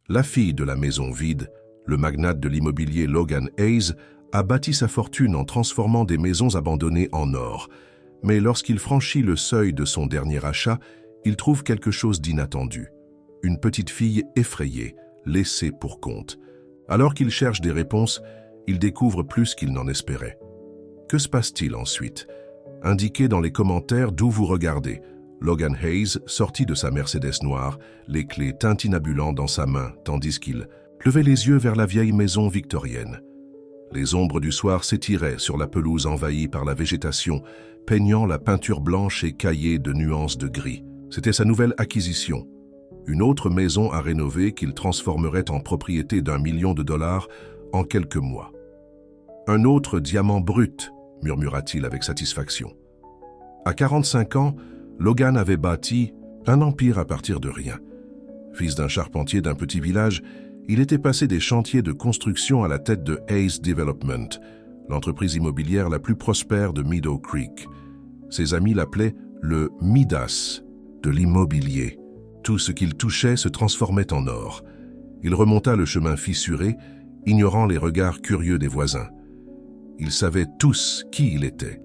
La fille de la maison vide, le magnate de l'immobilier Logan Hayes, a bâti sa fortune en transformant des maisons abandonnées en or. Mais lorsqu'il franchit le seuil de son dernier achat, il trouve quelque chose d'inattendu. Une petite fille effrayée, laissée pour compte. Alors qu'il cherche des réponses, il découvre plus qu'il n'en espérait. Que se passe-t-il ensuite? Indiquez dans les commentaires d'où vous regardez. Logan Hayes sortit de sa Mercedes noire, les clés tintinnabulants dans sa main, tandis qu'il levait les yeux vers la vieille maison victorienne. Les ombres du soir s'étiraient sur la pelouse envahie par la végétation, peignant la peinture blanche et caillée de nuances de gris. C'était sa nouvelle acquisition. Une autre maison à rénover qu'il transformerait en propriété d'1 million de dollars en quelques mois. Un autre diamant brut, murmura-t-il avec satisfaction. À 45 ans, Logan avait bâti un empire à partir de rien. Fils d'un charpentier d'un petit village, il était passé des chantiers de construction à la tête de Hayes Development, l'entreprise immobilière la plus prospère de Meadow Creek. Ses amis l'appelaient le Midas de l'immobilier. Tout ce qu'il touchait se transformait en or. Il remonta le chemin fissuré, ignorant les regards curieux des voisins. Ils savaient tous qui il était.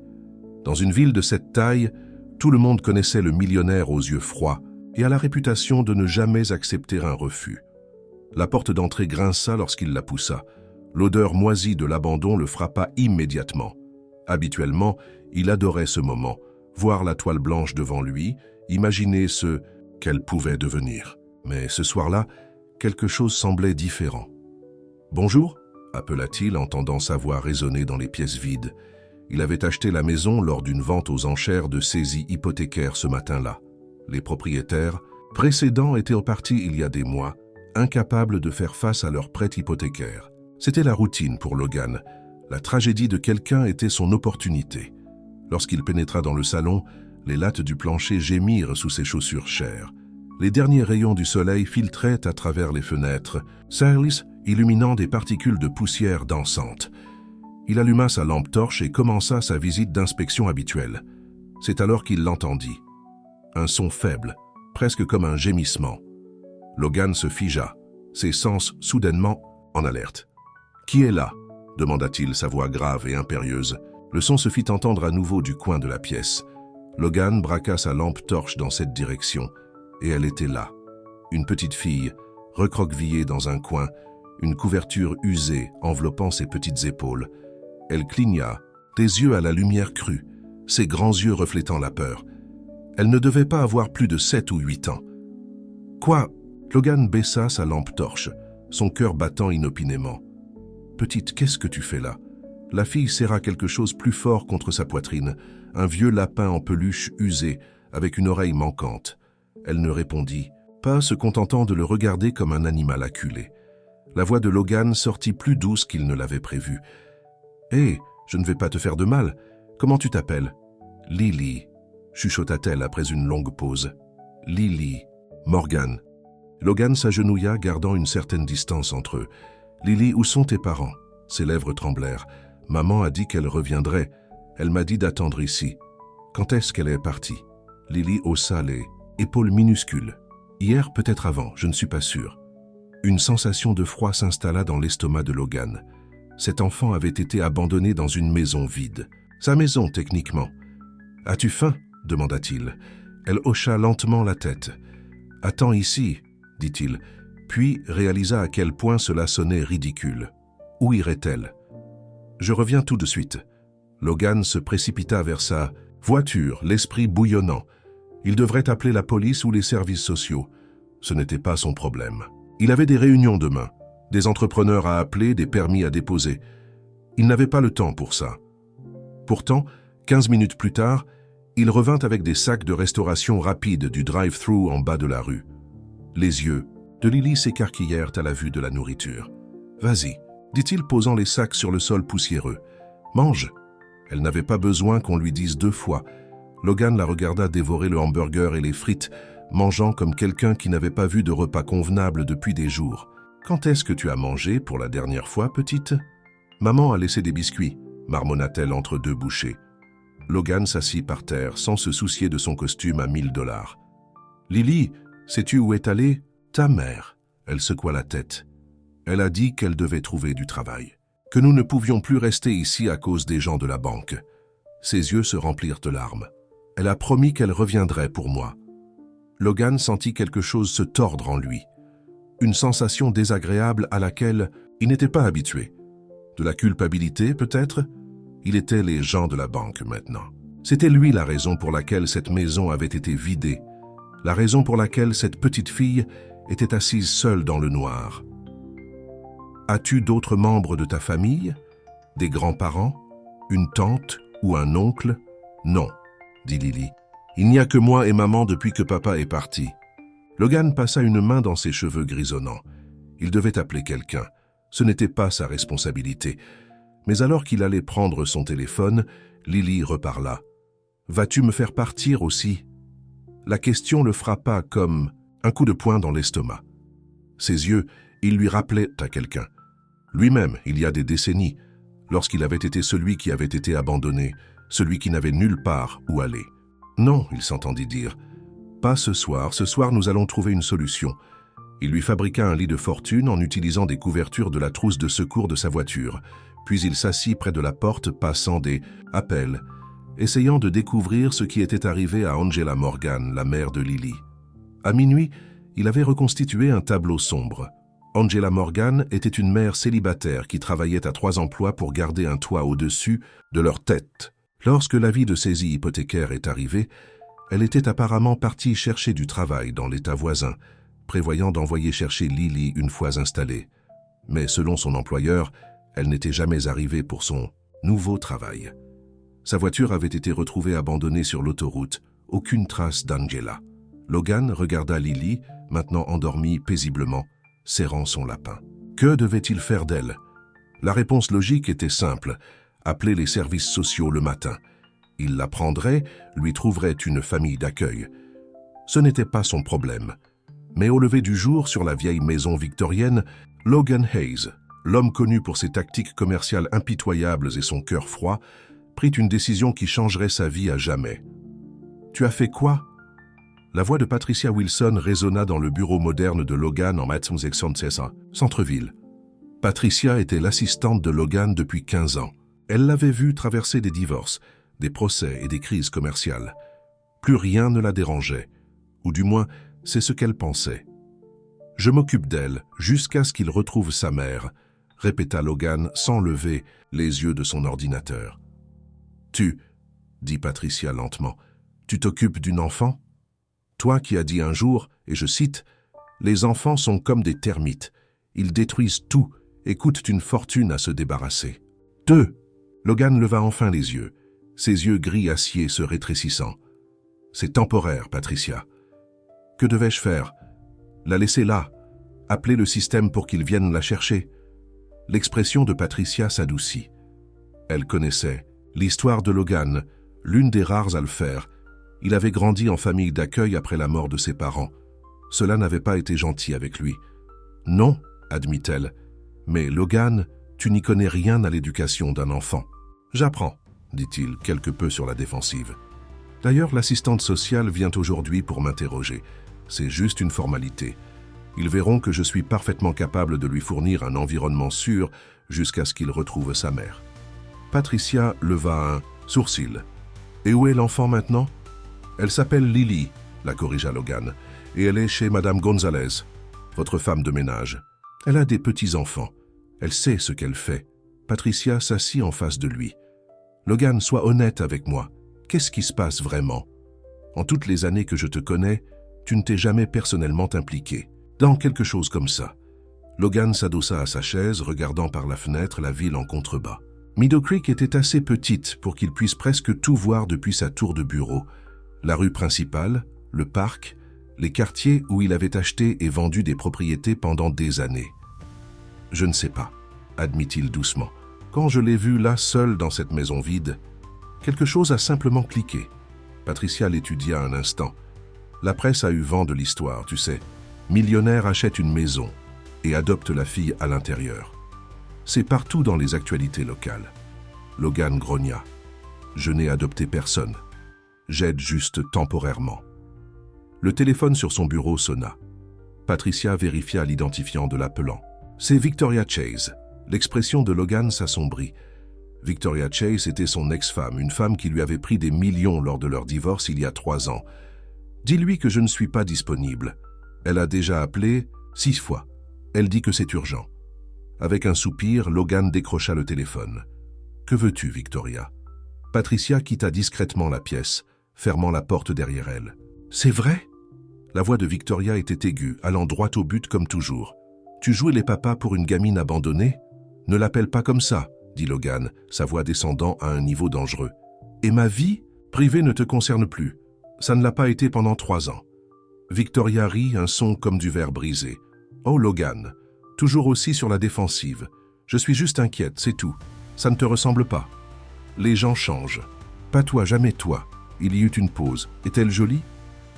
Dans une ville de cette taille, tout le monde connaissait le millionnaire aux yeux froids et a la réputation de ne jamais accepter un refus. La porte d'entrée grinça lorsqu'il la poussa. L'odeur moisie de l'abandon le frappa immédiatement. Habituellement, il adorait ce moment, voir la toile blanche devant lui, imaginer ce qu'elle pouvait devenir. Mais ce soir-là, quelque chose semblait différent. « Bonjour » appela-t-il, entendant sa voix résonner dans les pièces vides. Il avait acheté la maison lors d'une vente aux enchères de saisie hypothécaire ce matin-là. Les propriétaires précédents étaient repartis il y a des mois, incapables de faire face à leurs prêts hypothécaires. C'était la routine pour Logan. La tragédie de quelqu'un était son opportunité. Lorsqu'il pénétra dans le salon, les lattes du plancher gémirent sous ses chaussures chères. Les derniers rayons du soleil filtraient à travers les fenêtres, illuminant des particules de poussière dansante. Il alluma sa lampe torche et commença sa visite d'inspection habituelle. C'est alors qu'il l'entendit. Un son faible, presque comme un gémissement. Logan se figea, ses sens soudainement en alerte. « Qui est là ?» demanda-t-il, sa voix grave et impérieuse. Le son se fit entendre à nouveau du coin de la pièce. Logan braqua sa lampe torche dans cette direction, et elle était là. Une petite fille, recroquevillée dans un coin, une couverture usée enveloppant ses petites épaules. Elle cligna, des yeux à la lumière crue, ses grands yeux reflétant la peur. Elle ne devait pas avoir plus de 7 ou 8 ans. « Quoi ?» Logan baissa sa lampe torche, son cœur battant inopinément. « Petite, qu'est-ce que tu fais là ?» La fille serra quelque chose plus fort contre sa poitrine, un vieux lapin en peluche usé, avec une oreille manquante. Elle ne répondit pas, se contentant de le regarder comme un animal acculé. La voix de Logan sortit plus douce qu'il ne l'avait prévu. « Hé, je ne vais pas te faire de mal. Comment tu t'appelles ?»« Lily » chuchota-t-elle après une longue pause. « Lily. Morgan. » Logan s'agenouilla, gardant une certaine distance entre eux. « Lily, où sont tes parents ?» Ses lèvres tremblèrent. « Maman a dit qu'elle reviendrait. Elle m'a dit d'attendre ici. » « Quand est-ce qu'elle est partie ?» Lily haussa les épaules minuscules. « Hier, peut-être avant, je ne suis pas sûr. » Une sensation de froid s'installa dans l'estomac de Logan. Cet enfant avait été abandonné dans une maison vide. Sa maison, techniquement. « As-tu faim ?» demanda-t-il. Elle hocha lentement la tête. « Attends ici, » dit-il, puis réalisa à quel point cela sonnait ridicule. Où irait-elle? « Je reviens tout de suite. » Logan se précipita vers sa voiture, l'esprit bouillonnant. Il devrait appeler la police ou les services sociaux. Ce n'était pas son problème. Il avait des réunions demain, des entrepreneurs à appeler, des permis à déposer. Il n'avait pas le temps pour ça. Pourtant, 15 minutes plus tard, il revint avec des sacs de restauration rapide du drive-thru en bas de la rue. Les yeux de Lily s'écarquillèrent à la vue de la nourriture. « Vas-y », dit-il, posant les sacs sur le sol poussiéreux. « Mange !» Elle n'avait pas besoin qu'on lui dise 2 fois. Logan la regarda dévorer le hamburger et les frites, mangeant comme quelqu'un qui n'avait pas vu de repas convenable depuis des jours. « Quand est-ce que tu as mangé pour la dernière fois, petite ?»« Maman a laissé des biscuits, » marmonna-t-elle entre 2 bouchées. Logan s'assit par terre sans se soucier de son costume à $1000. « Lily, sais-tu où est allée ta mère ?» Elle secoua la tête. Elle a dit qu'elle devait trouver du travail, que nous ne pouvions plus rester ici à cause des gens de la banque. Ses yeux se remplirent de larmes. Elle a promis qu'elle reviendrait pour moi. Logan sentit quelque chose se tordre en lui. Une sensation désagréable à laquelle il n'était pas habitué. De la culpabilité, peut-être? Il était les gens de la banque maintenant. C'était lui la raison pour laquelle cette maison avait été vidée, la raison pour laquelle cette petite fille était assise seule dans le noir. As-tu d'autres membres de ta famille? Des grands-parents? Une tante ou un oncle? Non, dit Lily. Il n'y a que moi et maman depuis que papa est parti. Logan passa une main dans ses cheveux grisonnants. Il devait appeler quelqu'un. Ce n'était pas sa responsabilité. Mais alors qu'il allait prendre son téléphone, Lily reparla. « Vas-tu me faire partir aussi ?» La question le frappa comme un coup de poing dans l'estomac. Ses yeux, il lui rappelait à quelqu'un. Lui-même, il y a des décennies, lorsqu'il avait été celui qui avait été abandonné, celui qui n'avait nulle part où aller. « Non, il s'entendit dire. Pas ce soir nous allons trouver une solution. » Il lui fabriqua un lit de fortune en utilisant des couvertures de la trousse de secours de sa voiture. Puis il s'assit près de la porte, passant des appels, essayant de découvrir ce qui était arrivé à Angela Morgan, la mère de Lily. À minuit, il avait reconstitué un tableau sombre. Angela Morgan était une mère célibataire qui travaillait à 3 emplois pour garder un toit au-dessus de leur tête. Lorsque l'avis de saisie hypothécaire est arrivé, elle était apparemment partie chercher du travail dans l'État voisin, prévoyant d'envoyer chercher Lily une fois installée. Mais selon son employeur, elle n'était jamais arrivée pour son nouveau travail. Sa voiture avait été retrouvée abandonnée sur l'autoroute, aucune trace d'Angela. Logan regarda Lily, maintenant endormie paisiblement, serrant son lapin. Que devait-il faire d'elle? La réponse logique était simple, appeler les services sociaux le matin. Il la prendrait, lui trouverait une famille d'accueil. Ce n'était pas son problème. Mais au lever du jour, sur la vieille maison victorienne, Logan Hayes, l'homme connu pour ses tactiques commerciales impitoyables et son cœur froid, prit une décision qui changerait sa vie à jamais. « Tu as fait quoi ?» La voix de Patricia Wilson résonna dans le bureau moderne de Logan en centre-ville. Patricia était l'assistante de Logan depuis 15 ans. Elle l'avait vu traverser des divorces, des procès et des crises commerciales. Plus rien ne la dérangeait, ou du moins, c'est ce qu'elle pensait. « Je m'occupe d'elle jusqu'à ce qu'il retrouve sa mère », répéta Logan sans lever les yeux de son ordinateur. « Tu, » dit Patricia lentement, « tu t'occupes d'une enfant? Toi qui as dit un jour, et je cite, « Les enfants sont comme des termites. Ils détruisent tout et coûtent une fortune à se débarrasser. » 2. Logan leva enfin les yeux, ses yeux gris acier se rétrécissant. « C'est temporaire, Patricia. » Que devais-je faire? La laisser là? Appeler le système pour qu'il vienne la chercher? L'expression de Patricia s'adoucit. Elle connaissait l'histoire de Logan, l'une des rares à le faire. Il avait grandi en famille d'accueil après la mort de ses parents. Cela n'avait pas été gentil avec lui. « Non, » admit-elle, « mais Logan, tu n'y connais rien à l'éducation d'un enfant. »« J'apprends, » dit-il, quelque peu sur la défensive. « D'ailleurs, l'assistante sociale vient aujourd'hui pour m'interroger. C'est juste une formalité. Ils verront que je suis parfaitement capable de lui fournir un environnement sûr jusqu'à ce qu'il retrouve sa mère. » Patricia leva un sourcil. « Et où est l'enfant maintenant ?»« Elle s'appelle Lily, » la corrigea Logan, « et elle est chez Madame Gonzalez, votre femme de ménage. Elle a des petits-enfants. Elle sait ce qu'elle fait. » Patricia s'assit en face de lui. « Logan, sois honnête avec moi. Qu'est-ce qui se passe vraiment? En toutes les années que je te connais, tu ne t'es jamais personnellement impliqué dans quelque chose comme ça. » Logan s'adossa à sa chaise, regardant par la fenêtre la ville en contrebas. Meadow Creek était assez petite pour qu'il puisse presque tout voir depuis sa tour de bureau. La rue principale, le parc, les quartiers où il avait acheté et vendu des propriétés pendant des années. « Je ne sais pas, » admit-il doucement. « Quand je l'ai vu là seul dans cette maison vide, quelque chose a simplement cliqué. » Patricia l'étudia un instant. La presse a eu vent de l'histoire, tu sais. Millionnaire achète une maison et adopte la fille à l'intérieur. C'est partout dans les actualités locales. Logan grogna. « Je n'ai adopté personne. J'aide juste temporairement. » Le téléphone sur son bureau sonna. Patricia vérifia l'identifiant de l'appelant. C'est Victoria Chase. L'expression de Logan s'assombrit. Victoria Chase était son ex-femme, une femme qui lui avait pris des millions lors de leur divorce il y a 3 ans. « Dis-lui que je ne suis pas disponible. Elle a déjà appelé 6 fois. Elle dit que c'est urgent. » Avec un soupir, Logan décrocha le téléphone. « Que veux-tu, Victoria ?» Patricia quitta discrètement la pièce, fermant la porte derrière elle. « C'est vrai ?» La voix de Victoria était aiguë, allant droit au but comme toujours. « Tu jouais les papas pour une gamine abandonnée ? Ne l'appelle pas comme ça, » dit Logan, sa voix descendant à un niveau dangereux. « Et ma vie privée ne te concerne plus. Ça ne l'a pas été pendant 3 ans. » Victoria rit, un son comme du verre brisé. « Oh Logan, toujours aussi sur la défensive. Je suis juste inquiète, c'est tout. Ça ne te ressemble pas. Les gens changent. Pas toi, jamais toi. » Il y eut une pause. « Est-elle jolie ? »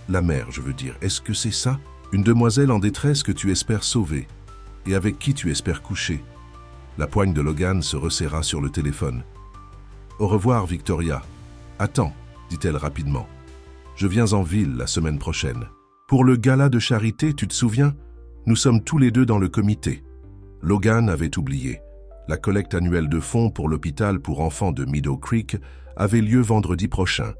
La mère, je veux dire. Est-ce que c'est ça ? Une demoiselle en détresse que tu espères sauver. Et avec qui tu espères coucher. La poigne de Logan se resserra sur le téléphone. « Au revoir, Victoria. »« Attends, » dit-elle rapidement. « Je viens en ville la semaine prochaine. Pour le gala de charité, tu te souviens ? Nous sommes tous les deux dans le comité. » Logan avait oublié. La collecte annuelle de fonds pour l'hôpital pour enfants de Meadow Creek avait lieu vendredi prochain.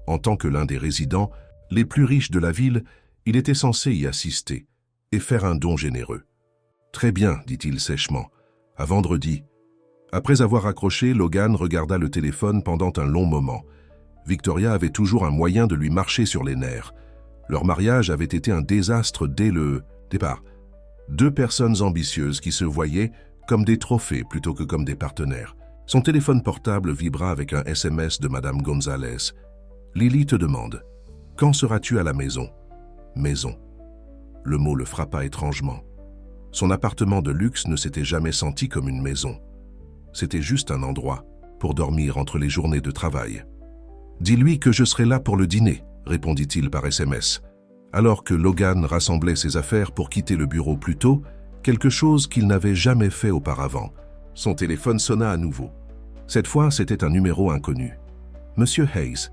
En tant que l'un des résidents les plus riches de la ville, il était censé y assister et faire un don généreux. « Très bien, » dit-il sèchement. « À vendredi. » Après avoir raccroché, Logan regarda le téléphone pendant un long moment. Victoria avait toujours un moyen de lui marcher sur les nerfs. Leur mariage avait été un désastre dès le départ. 2 personnes ambitieuses qui se voyaient comme des trophées plutôt que comme des partenaires. Son téléphone portable vibra avec un SMS de Madame Gonzalez. « Lily te demande. Quand seras-tu à la maison ?»« Maison. » Le mot le frappa étrangement. Son appartement de luxe ne s'était jamais senti comme une maison. C'était juste un endroit pour dormir entre les journées de travail. « Dis-lui que je serai là pour le dîner, » répondit-il par SMS. Alors que Logan rassemblait ses affaires pour quitter le bureau plus tôt, quelque chose qu'il n'avait jamais fait auparavant. Son téléphone sonna à nouveau. Cette fois, c'était un numéro inconnu. « Monsieur Hayes,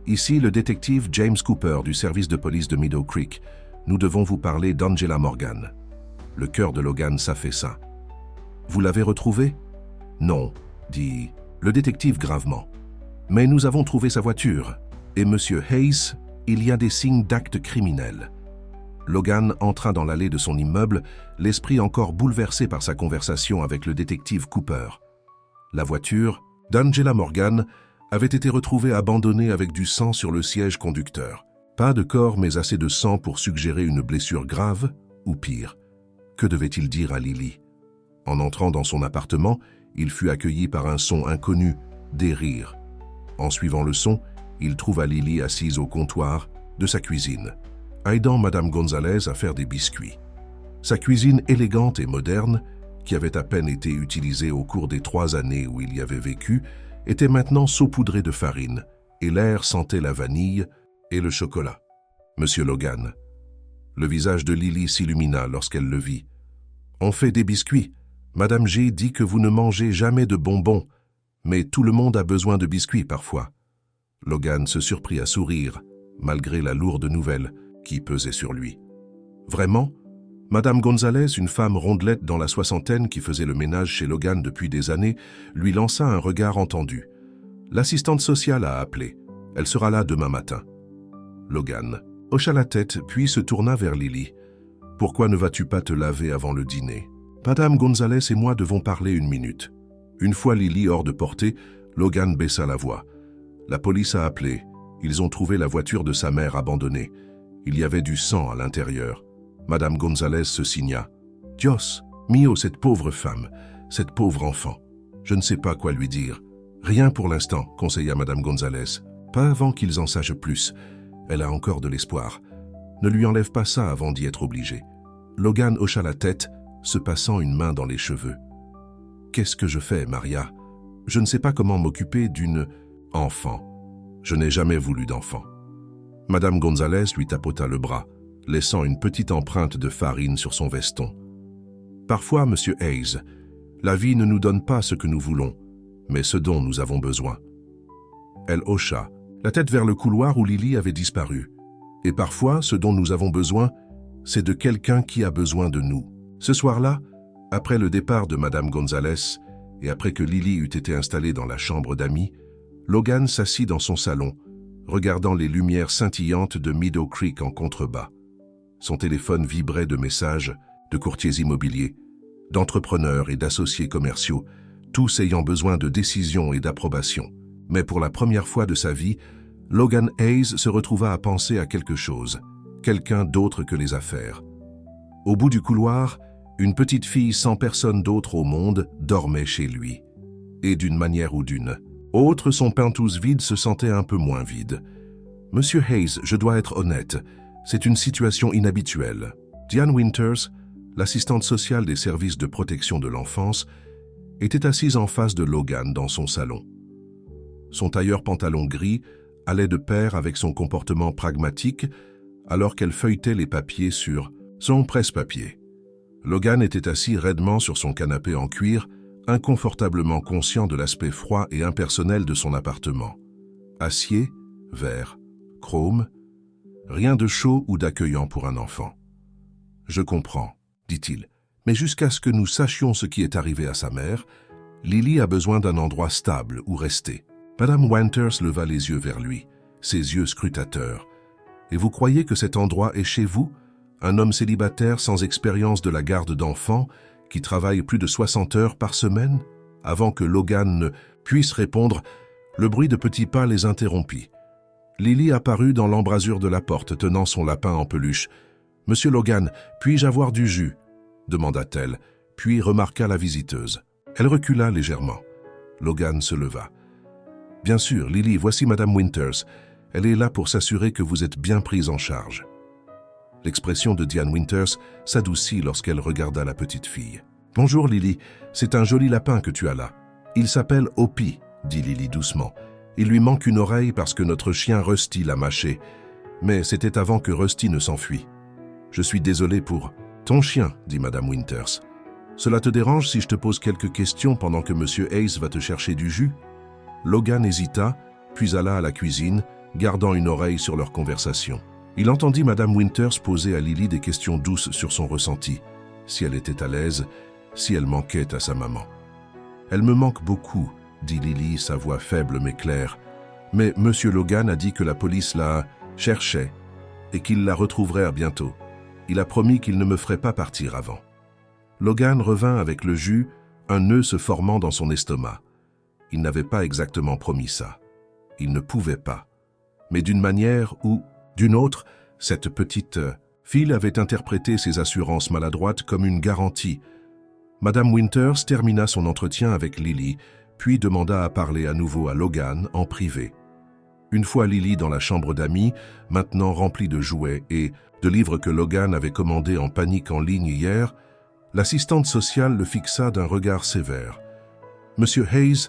ici le détective James Cooper du service de police de Meadow Creek. Nous devons vous parler d'Angela Morgan. » Le cœur de Logan s'affaissa. « Vous l'avez retrouvée ?»« Non, » dit le détective gravement. « Mais nous avons trouvé sa voiture. Et Monsieur Hayes, il y a des signes d'actes criminels. » Logan entra dans l'allée de son immeuble, l'esprit encore bouleversé par sa conversation avec le détective Cooper. La voiture d'Angela Morgan avait été retrouvée abandonnée avec du sang sur le siège conducteur. Pas de corps, mais assez de sang pour suggérer une blessure grave, ou pire. Que devait-il dire à Lily? En entrant dans son appartement, il fut accueilli par un son inconnu, des rires. En suivant le son, il trouva Lily assise au comptoir de sa cuisine, aidant Madame Gonzalez à faire des biscuits. Sa cuisine élégante et moderne, qui avait à peine été utilisée au cours des 3 années où il y avait vécu, était maintenant saupoudrée de farine, et l'air sentait la vanille et le chocolat. « Monsieur Logan. » Le visage de Lily s'illumina lorsqu'elle le vit. « On fait des biscuits. Madame G dit que vous ne mangez jamais de bonbons, mais tout le monde a besoin de biscuits parfois. » Logan se surprit à sourire, malgré la lourde nouvelle qui pesait sur lui. « Vraiment ?» Madame Gonzalez, une femme rondelette dans la 60aine qui faisait le ménage chez Logan depuis des années, lui lança un regard entendu. « L'assistante sociale a appelé. Elle sera là demain matin. » Logan hocha la tête, puis se tourna vers Lily. « Pourquoi ne vas-tu pas te laver avant le dîner ? Madame Gonzalez et moi devons parler 1 minute. » Une fois Lily hors de portée, Logan baissa la voix. « La police a appelé. Ils ont trouvé la voiture de sa mère abandonnée. Il y avait du sang à l'intérieur. » Madame Gonzalez se signa. « Dios, mio, cette pauvre femme, cette pauvre enfant. Je ne sais pas quoi lui dire. »« Rien pour l'instant, » conseilla Madame Gonzalez. « Pas avant qu'ils en sachent plus. Elle a encore de l'espoir. Ne lui enlève pas ça avant d'y être obligé. » Logan hocha la tête, se passant une main dans les cheveux. « Qu'est-ce que je fais, Maria? Je ne sais pas comment m'occuper d'une enfant. Je n'ai jamais voulu d'enfant. » Madame Gonzalez lui tapota le bras, laissant une petite empreinte de farine sur son veston. « Parfois, Monsieur Hayes, la vie ne nous donne pas ce que nous voulons, mais ce dont nous avons besoin. » Elle hocha, la tête vers le couloir où Lily avait disparu. « Et parfois, ce dont nous avons besoin, c'est de quelqu'un qui a besoin de nous. Ce soir-là, après le départ de Madame Gonzalez et après que Lily eut été installée dans la chambre d'amis, Logan s'assit dans son salon, regardant les lumières scintillantes de Meadow Creek en contrebas. Son téléphone vibrait de messages de courtiers immobiliers, d'entrepreneurs et d'associés commerciaux, tous ayant besoin de décisions et d'approbation. Mais pour la première fois de sa vie, Logan Hayes se retrouva à penser à quelque chose, quelqu'un d'autre que les affaires. Au bout du couloir, une petite fille sans personne d'autre au monde dormait chez lui. Et d'une manière ou d'une autre, son penthouse vide se sentait un peu moins vide. « Monsieur Hayes, je dois être honnête, c'est une situation inhabituelle. » Diane Winters, l'assistante sociale des services de protection de l'enfance, était assise en face de Logan dans son salon. Son tailleur pantalon gris allait de pair avec son comportement pragmatique alors qu'elle feuilletait les papiers sur son presse-papier. Logan était assis raidement sur son canapé en cuir, inconfortablement conscient de l'aspect froid et impersonnel de son appartement. Acier, verre, chrome, rien de chaud ou d'accueillant pour un enfant. « Je comprends, » dit-il, « mais jusqu'à ce que nous sachions ce qui est arrivé à sa mère, Lily a besoin d'un endroit stable où rester. » Madame Winters leva les yeux vers lui, ses yeux scrutateurs. « Et vous croyez que cet endroit est chez vous, un homme célibataire sans expérience de la garde d'enfants, qui travaille plus de 60 heures par semaine ?» Avant que Logan ne puisse répondre, le bruit de petits pas les interrompit. Lily apparut dans l'embrasure de la porte, tenant son lapin en peluche. « Monsieur Logan, puis-je avoir du jus ?» demanda-t-elle, puis remarqua la visiteuse. Elle recula légèrement. Logan se leva. « Bien sûr, Lily, voici Madame Winters. Elle est là pour s'assurer que vous êtes bien prise en charge. » L'expression de Diane Winters s'adoucit lorsqu'elle regarda la petite fille. « Bonjour Lily, c'est un joli lapin que tu as là. Il s'appelle Opie, » dit Lily doucement. « Il lui manque une oreille parce que notre chien Rusty l'a mâché. Mais c'était avant que Rusty ne s'enfuit. Je suis désolé pour ton chien, » dit Madame Winters. « Cela te dérange si je te pose quelques questions pendant que Monsieur Hayes va te chercher du jus ?» Logan hésita, puis alla à la cuisine, gardant une oreille sur leur conversation. Il entendit Madame Winters poser à Lily des questions douces sur son ressenti, si elle était à l'aise, si elle manquait à sa maman. « Elle me manque beaucoup, » dit Lily, sa voix faible mais claire. « Mais Monsieur Logan a dit que la police la cherchait et qu'il la retrouverait à bientôt. Il a promis qu'il ne me ferait pas partir avant. » Logan revint avec le jus, un nœud se formant dans son estomac. Il n'avait pas exactement promis ça. Il ne pouvait pas. Mais d'une manière ou d'une autre, cette petite fille avait interprété ses assurances maladroites comme une garantie. Madame Winters termina son entretien avec Lily, puis demanda à parler à nouveau à Logan en privé. Une fois Lily dans la chambre d'amis, maintenant remplie de jouets et de livres que Logan avait commandés en panique en ligne hier, l'assistante sociale le fixa d'un regard sévère. « Monsieur Hayes,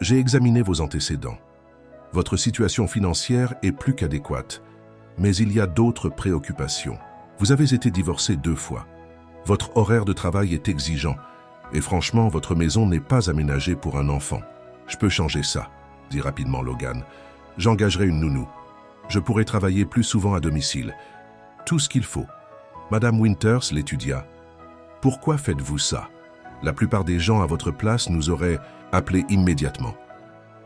j'ai examiné vos antécédents. Votre situation financière est plus qu'adéquate, mais il y a d'autres préoccupations. Vous avez été divorcé 2 fois. Votre horaire de travail est exigeant, et franchement, votre maison n'est pas aménagée pour un enfant. Je peux changer ça, » dit rapidement Logan. « J'engagerai une nounou. Je pourrai travailler plus souvent à domicile. Tout ce qu'il faut. » Madame Winters l'étudia. « Pourquoi faites-vous ça? La plupart des gens à votre place nous auraient appelé immédiatement. »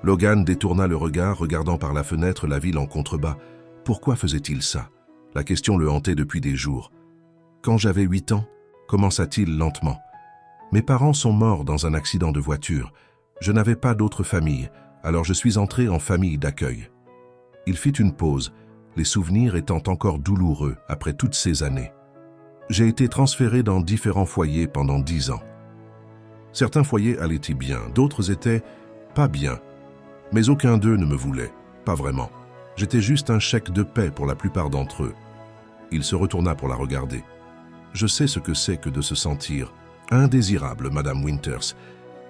Logan détourna le regard, regardant par la fenêtre la ville en contrebas. Pourquoi faisait-il ça? La question le hantait depuis des jours. « Quand j'avais 8 ans, commença-t-il lentement. Mes parents sont morts dans un accident de voiture. Je n'avais pas d'autre famille, alors je suis entré en famille d'accueil. » Il fit une pause, les souvenirs étant encore douloureux après toutes ces années. « J'ai été transféré dans différents foyers pendant 10 ans. Certains foyers allaient bien, d'autres étaient pas bien. Mais aucun d'eux ne me voulait, pas vraiment. J'étais juste un chèque de paie pour la plupart d'entre eux. » Il se retourna pour la regarder. « Je sais ce que c'est que de se sentir indésirable, Madame Winters,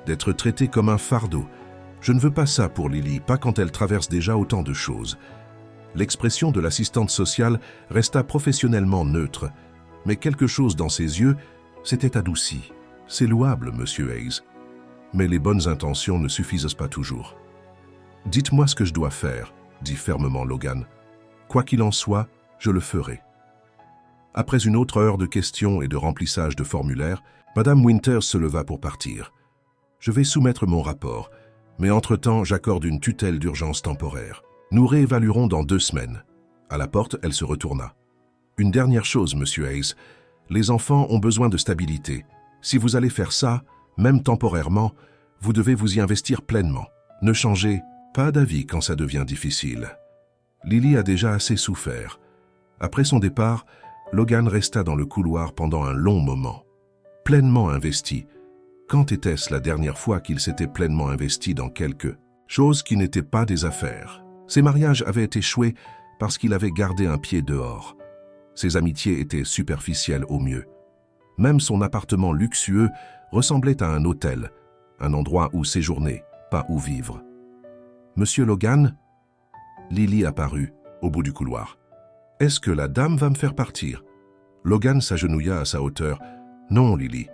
d'être traitée comme un fardeau. Je ne veux pas ça pour Lily, pas quand elle traverse déjà autant de choses. » L'expression de l'assistante sociale resta professionnellement neutre, mais quelque chose dans ses yeux s'était adouci. « C'est louable, Monsieur Hayes. Mais les bonnes intentions ne suffisent pas toujours. »« Dites-moi ce que je dois faire, » dit fermement Logan. « Quoi qu'il en soit, je le ferai. » Après une autre heure de questions et de remplissage de formulaires, Madame Winters se leva pour partir. « Je vais soumettre mon rapport, mais entre-temps, j'accorde une tutelle d'urgence temporaire. Nous réévaluerons dans 2 semaines. » À la porte, elle se retourna. « Une dernière chose, Monsieur Hayes. Les enfants ont besoin de stabilité. Si vous allez faire ça, même temporairement, vous devez vous y investir pleinement. Ne changez pas d'avis quand ça devient difficile. » Lily a déjà assez souffert. Après son départ, Logan resta dans le couloir pendant un long moment. Pleinement investi. Quand était-ce la dernière fois qu'il s'était pleinement investi dans quelque chose qui n'était pas des affaires? Ses mariages avaient échoué parce qu'il avait gardé un pied dehors. Ses amitiés étaient superficielles au mieux. Même son appartement luxueux ressemblait à un hôtel, un endroit où séjourner, pas où vivre. « Monsieur Logan ?» Lily apparut, au bout du couloir. « Est-ce que la dame va me faire partir ?» Logan s'agenouilla à sa hauteur. « Non, Lily.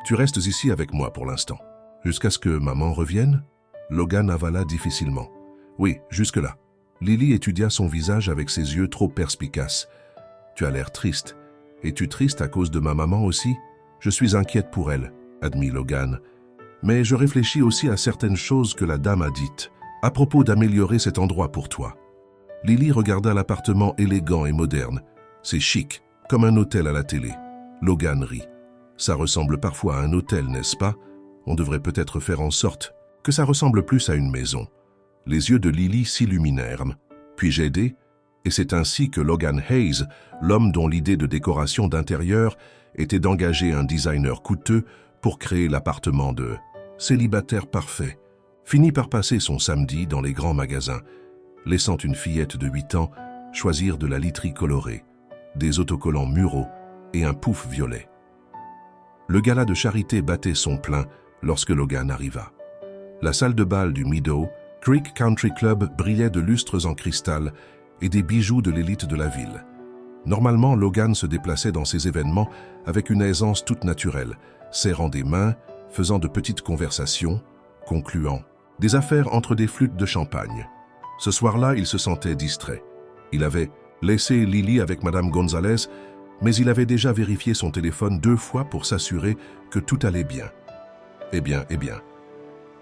Tu restes ici avec moi pour l'instant. Jusqu'à ce que maman revienne ?» Logan avala difficilement. « Oui, jusque-là. » Lily étudia son visage avec ses yeux trop perspicaces. « Tu as l'air triste. Es-tu triste à cause de ma maman aussi ? Je suis inquiète pour elle, » admit Logan. « Mais je réfléchis aussi à certaines choses que la dame a dites, à propos d'améliorer cet endroit pour toi. » Lily regarda l'appartement élégant et moderne. « C'est chic, comme un hôtel à la télé. » Logan rit. « Ça ressemble parfois à un hôtel, n'est-ce pas ? On devrait peut-être faire en sorte que ça ressemble plus à une maison. » Les yeux de Lily s'illuminèrent. « Puis-je aider ?» Et c'est ainsi que Logan Hayes, l'homme dont l'idée de décoration d'intérieur était d'engager un designer coûteux pour créer l'appartement de célibataire parfait, finit par passer son samedi dans les grands magasins, laissant une fillette de 8 ans choisir de la literie colorée, des autocollants muraux et un pouf violet. Le gala de charité battait son plein lorsque Logan arriva. La salle de bal du Meadow Creek Country Club brillait de lustres en cristal et des bijoux de l'élite de la ville. Normalement, Logan se déplaçait dans ces événements avec une aisance toute naturelle, serrant des mains, faisant de petites conversations, concluant des affaires entre des flûtes de champagne. Ce soir-là, il se sentait distrait. Il avait laissé Lily avec Madame Gonzalez, mais il avait déjà vérifié son téléphone 2 fois pour s'assurer que tout allait bien. Eh bien.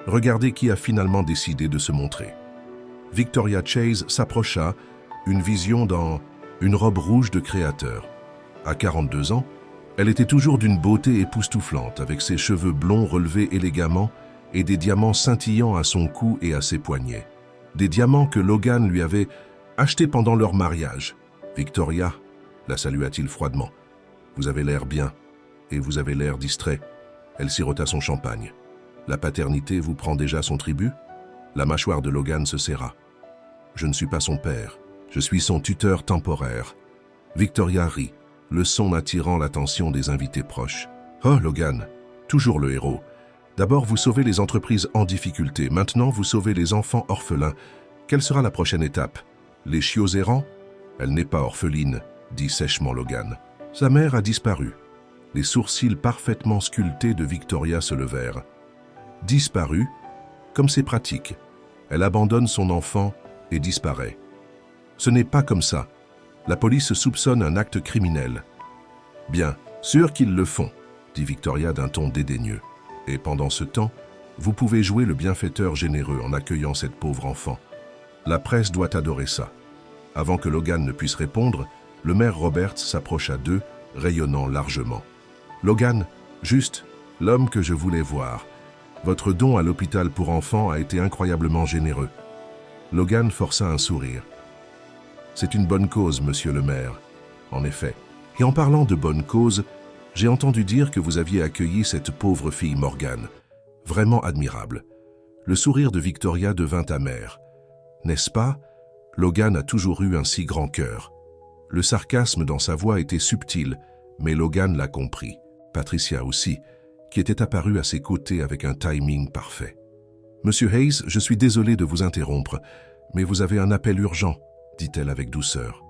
Regardez qui a finalement décidé de se montrer. Victoria Chase s'approcha, une vision dans une robe rouge de créateur. À 42 ans, elle était toujours d'une beauté époustouflante, avec ses cheveux blonds relevés élégamment et des diamants scintillant à son cou et à ses poignets. Des diamants que Logan lui avait achetés pendant leur mariage. « Victoria », la salua-t-il froidement. « Vous avez l'air bien, et vous avez l'air distrait. » Elle sirota son champagne. « La paternité vous prend déjà son tribut ?» La mâchoire de Logan se serra. « Je ne suis pas son père. Je suis son tuteur temporaire. » Victoria rit, le son attirant l'attention des invités proches. « Oh, Logan, toujours le héros. D'abord, vous sauvez les entreprises en difficulté. Maintenant, vous sauvez les enfants orphelins. Quelle sera la prochaine étape? Les chiots errants? » « Elle n'est pas orpheline, » dit sèchement Logan. Sa mère a disparu. Les sourcils parfaitement sculptés de Victoria se levèrent. « Disparu? Comme c'est pratique. Elle abandonne son enfant et disparaît. » « Ce n'est pas comme ça. La police soupçonne un acte criminel. »« Bien, sûr qu'ils le font, » dit Victoria d'un ton dédaigneux. « Et pendant ce temps, vous pouvez jouer le bienfaiteur généreux en accueillant cette pauvre enfant. La presse doit adorer ça. » Avant que Logan ne puisse répondre, le maire Roberts s'approcha d'eux, rayonnant largement. « Logan, juste, l'homme que je voulais voir. Votre don à l'hôpital pour enfants a été incroyablement généreux. » Logan força un sourire. « C'est une bonne cause, monsieur le maire. En effet. Et en parlant de bonne cause, j'ai entendu dire que vous aviez accueilli cette pauvre fille Morgane. Vraiment admirable. » Le sourire de Victoria devint amer. « N'est-ce pas? Logan a toujours eu un si grand cœur. » Le sarcasme dans sa voix était subtil, mais Logan l'a compris. Patricia aussi, qui était apparue à ses côtés avec un timing parfait. « Monsieur Hayes, je suis désolé de vous interrompre, mais vous avez un appel urgent, » dit-elle avec douceur.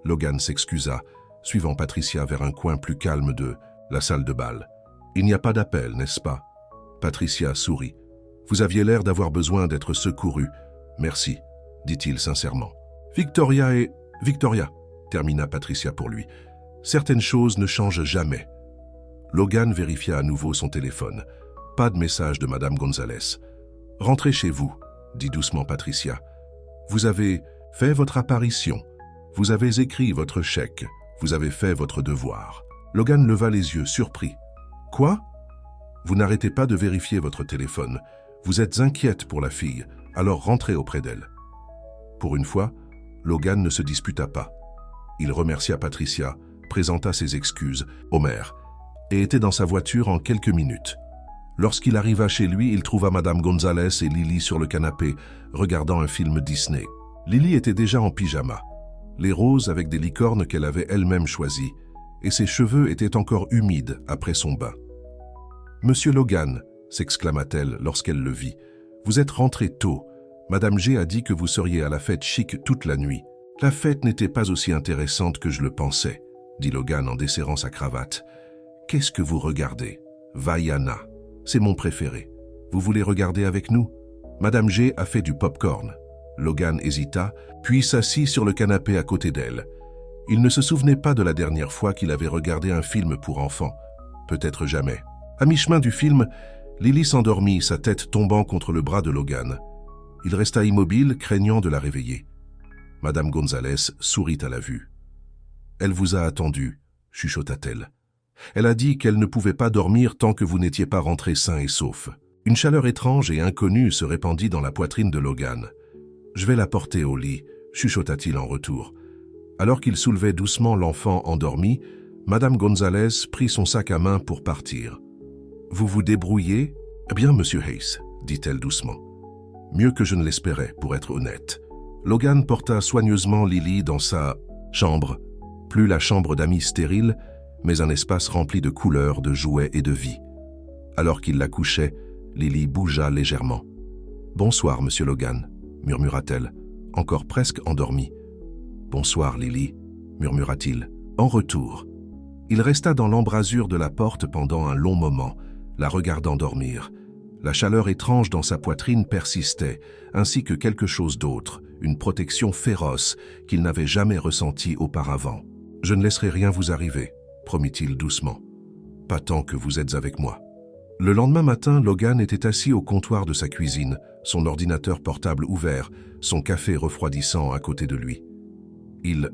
Logan s'excusa, suivant Patricia vers un coin plus calme de la salle de bal. « Il n'y a pas d'appel, n'est-ce pas ?» Patricia sourit. « Vous aviez l'air d'avoir besoin d'être secouru. Merci, » dit-il sincèrement. « Victoria, termina Patricia pour lui. « Certaines choses ne changent jamais. Logan vérifia à nouveau son téléphone. Pas de message de Madame Gonzalez. « Rentrez chez vous », dit doucement Patricia. « Vous avez fait votre apparition. Vous avez écrit votre chèque. Vous avez fait votre devoir. » Logan leva les yeux, surpris. « Quoi ? Vous n'arrêtez pas de vérifier votre téléphone. Vous êtes inquiète pour la fille, alors rentrez auprès d'elle. » Pour une fois, Logan ne se disputa pas. Il remercia Patricia, présenta ses excuses, Homer, et était dans sa voiture en quelques minutes. Lorsqu'il arriva chez lui, il trouva Madame Gonzalez et Lily sur le canapé, regardant un film Disney. Lily était déjà en pyjama, les roses avec des licornes qu'elle avait elle-même choisies, et ses cheveux étaient encore humides après son bain. « Monsieur Logan », s'exclama-t-elle lorsqu'elle le vit, « vous êtes rentré tôt. Madame G a dit que vous seriez à la fête chic toute la nuit. » « La fête n'était pas aussi intéressante que je le pensais, » dit Logan en desserrant sa cravate. « Qu'est-ce que vous regardez ? Vaiana. C'est mon préféré. Vous voulez regarder avec nous ? » Madame G a fait du pop-corn. Logan hésita, puis s'assit sur le canapé à côté d'elle. Il ne se souvenait pas de la dernière fois qu'il avait regardé un film pour enfants. Peut-être jamais. À mi-chemin du film, Lily s'endormit, sa tête tombant contre le bras de Logan. Il resta immobile, craignant de la réveiller. Madame Gonzalez sourit à la vue. « Elle vous a attendu, » chuchota-t-elle. « Elle a dit qu'elle ne pouvait pas dormir tant que vous n'étiez pas rentré sain et sauf. » Une chaleur étrange et inconnue se répandit dans la poitrine de Logan. « Je vais la porter au lit, » chuchota-t-il en retour. Alors qu'il soulevait doucement l'enfant endormi, Madame Gonzalez prit son sac à main pour partir. « Vous vous débrouillez ? »« Eh bien, Monsieur Hayes, » dit-elle doucement. « Mieux que je ne l'espérais, pour être honnête. » Logan porta soigneusement Lily dans sa chambre, plus la chambre d'amis stérile, mais un espace rempli de couleurs, de jouets et de vie. Alors qu'il la couchait, Lily bougea légèrement. « Bonsoir, Monsieur Logan, » murmura-t-elle, encore presque endormie. « Bonsoir, Lily, » murmura-t-il. En retour, il resta dans l'embrasure de la porte pendant un long moment, la regardant dormir. La chaleur étrange dans sa poitrine persistait, ainsi que quelque chose d'autre, une protection féroce qu'il n'avait jamais ressentie auparavant. « Je ne laisserai rien vous arriver, » promit-il doucement. « Pas tant que vous êtes avec moi. » Le lendemain matin, Logan était assis au comptoir de sa cuisine, son ordinateur portable ouvert, son café refroidissant à côté de lui. Il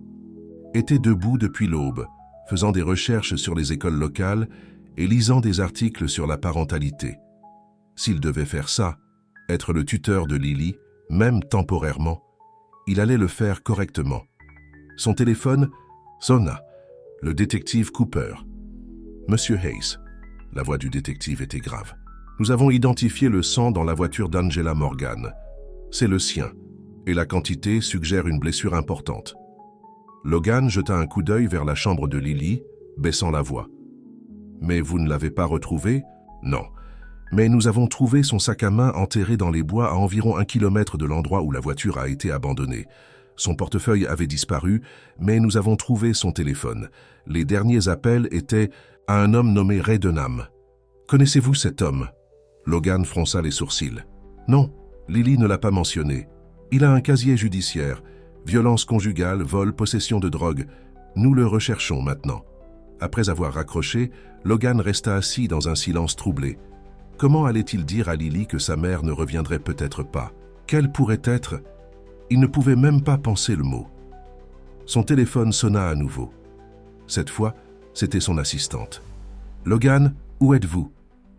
était debout depuis l'aube, faisant des recherches sur les écoles locales et lisant des articles sur la parentalité. S'il devait faire ça, être le tuteur de Lily, même temporairement, il allait le faire correctement. Son téléphone sonna. Le détective Cooper. « Monsieur Hayes. » La voix du détective était grave. « Nous avons identifié le sang dans la voiture d'Angela Morgan. C'est le sien, et la quantité suggère une blessure importante. » Logan jeta un coup d'œil vers la chambre de Lily, baissant la voix. « Mais vous ne l'avez pas retrouvé ? » ?»« Non. Mais nous avons trouvé son sac à main enterré dans les bois à environ 1 kilomètre de l'endroit où la voiture a été abandonnée. Son portefeuille avait disparu, mais nous avons trouvé son téléphone. Les derniers appels étaient à un homme nommé Ray Denham. Connaissez-vous cet homme ? » Logan fronça les sourcils. « Non, Lily ne l'a pas mentionné. Il a un casier judiciaire. Violence conjugale, vol, possession de drogue. Nous le recherchons maintenant. » Après avoir raccroché, Logan resta assis dans un silence troublé. Comment allait-il dire à Lily que sa mère ne reviendrait peut-être pas ? Quelle pourrait être ? Il ne pouvait même pas penser le mot. Son téléphone sonna à nouveau. Cette fois, c'était son assistante. « Logan, où êtes-vous ?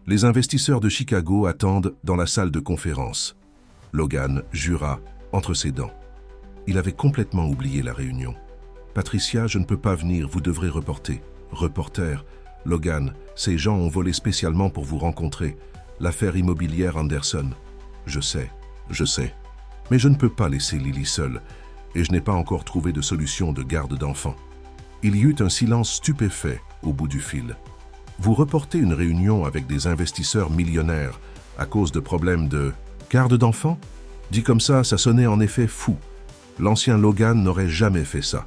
Les investisseurs de Chicago attendent dans la salle de conférence. » Logan jura entre ses dents. Il avait complètement oublié la réunion. « Patricia, je ne peux pas venir, vous devrez reporter. »« Reporter, Logan, ces gens ont volé spécialement pour vous rencontrer. L'affaire immobilière Anderson. »« Je sais. Mais je ne peux pas laisser Lily seule, et je n'ai pas encore trouvé de solution de garde d'enfants. » Il y eut un silence stupéfait au bout du fil. « Vous reportez une réunion avec des investisseurs millionnaires à cause de problèmes de garde d'enfants ? » Dit comme ça sonnait en effet fou. L'ancien Logan n'aurait jamais fait ça.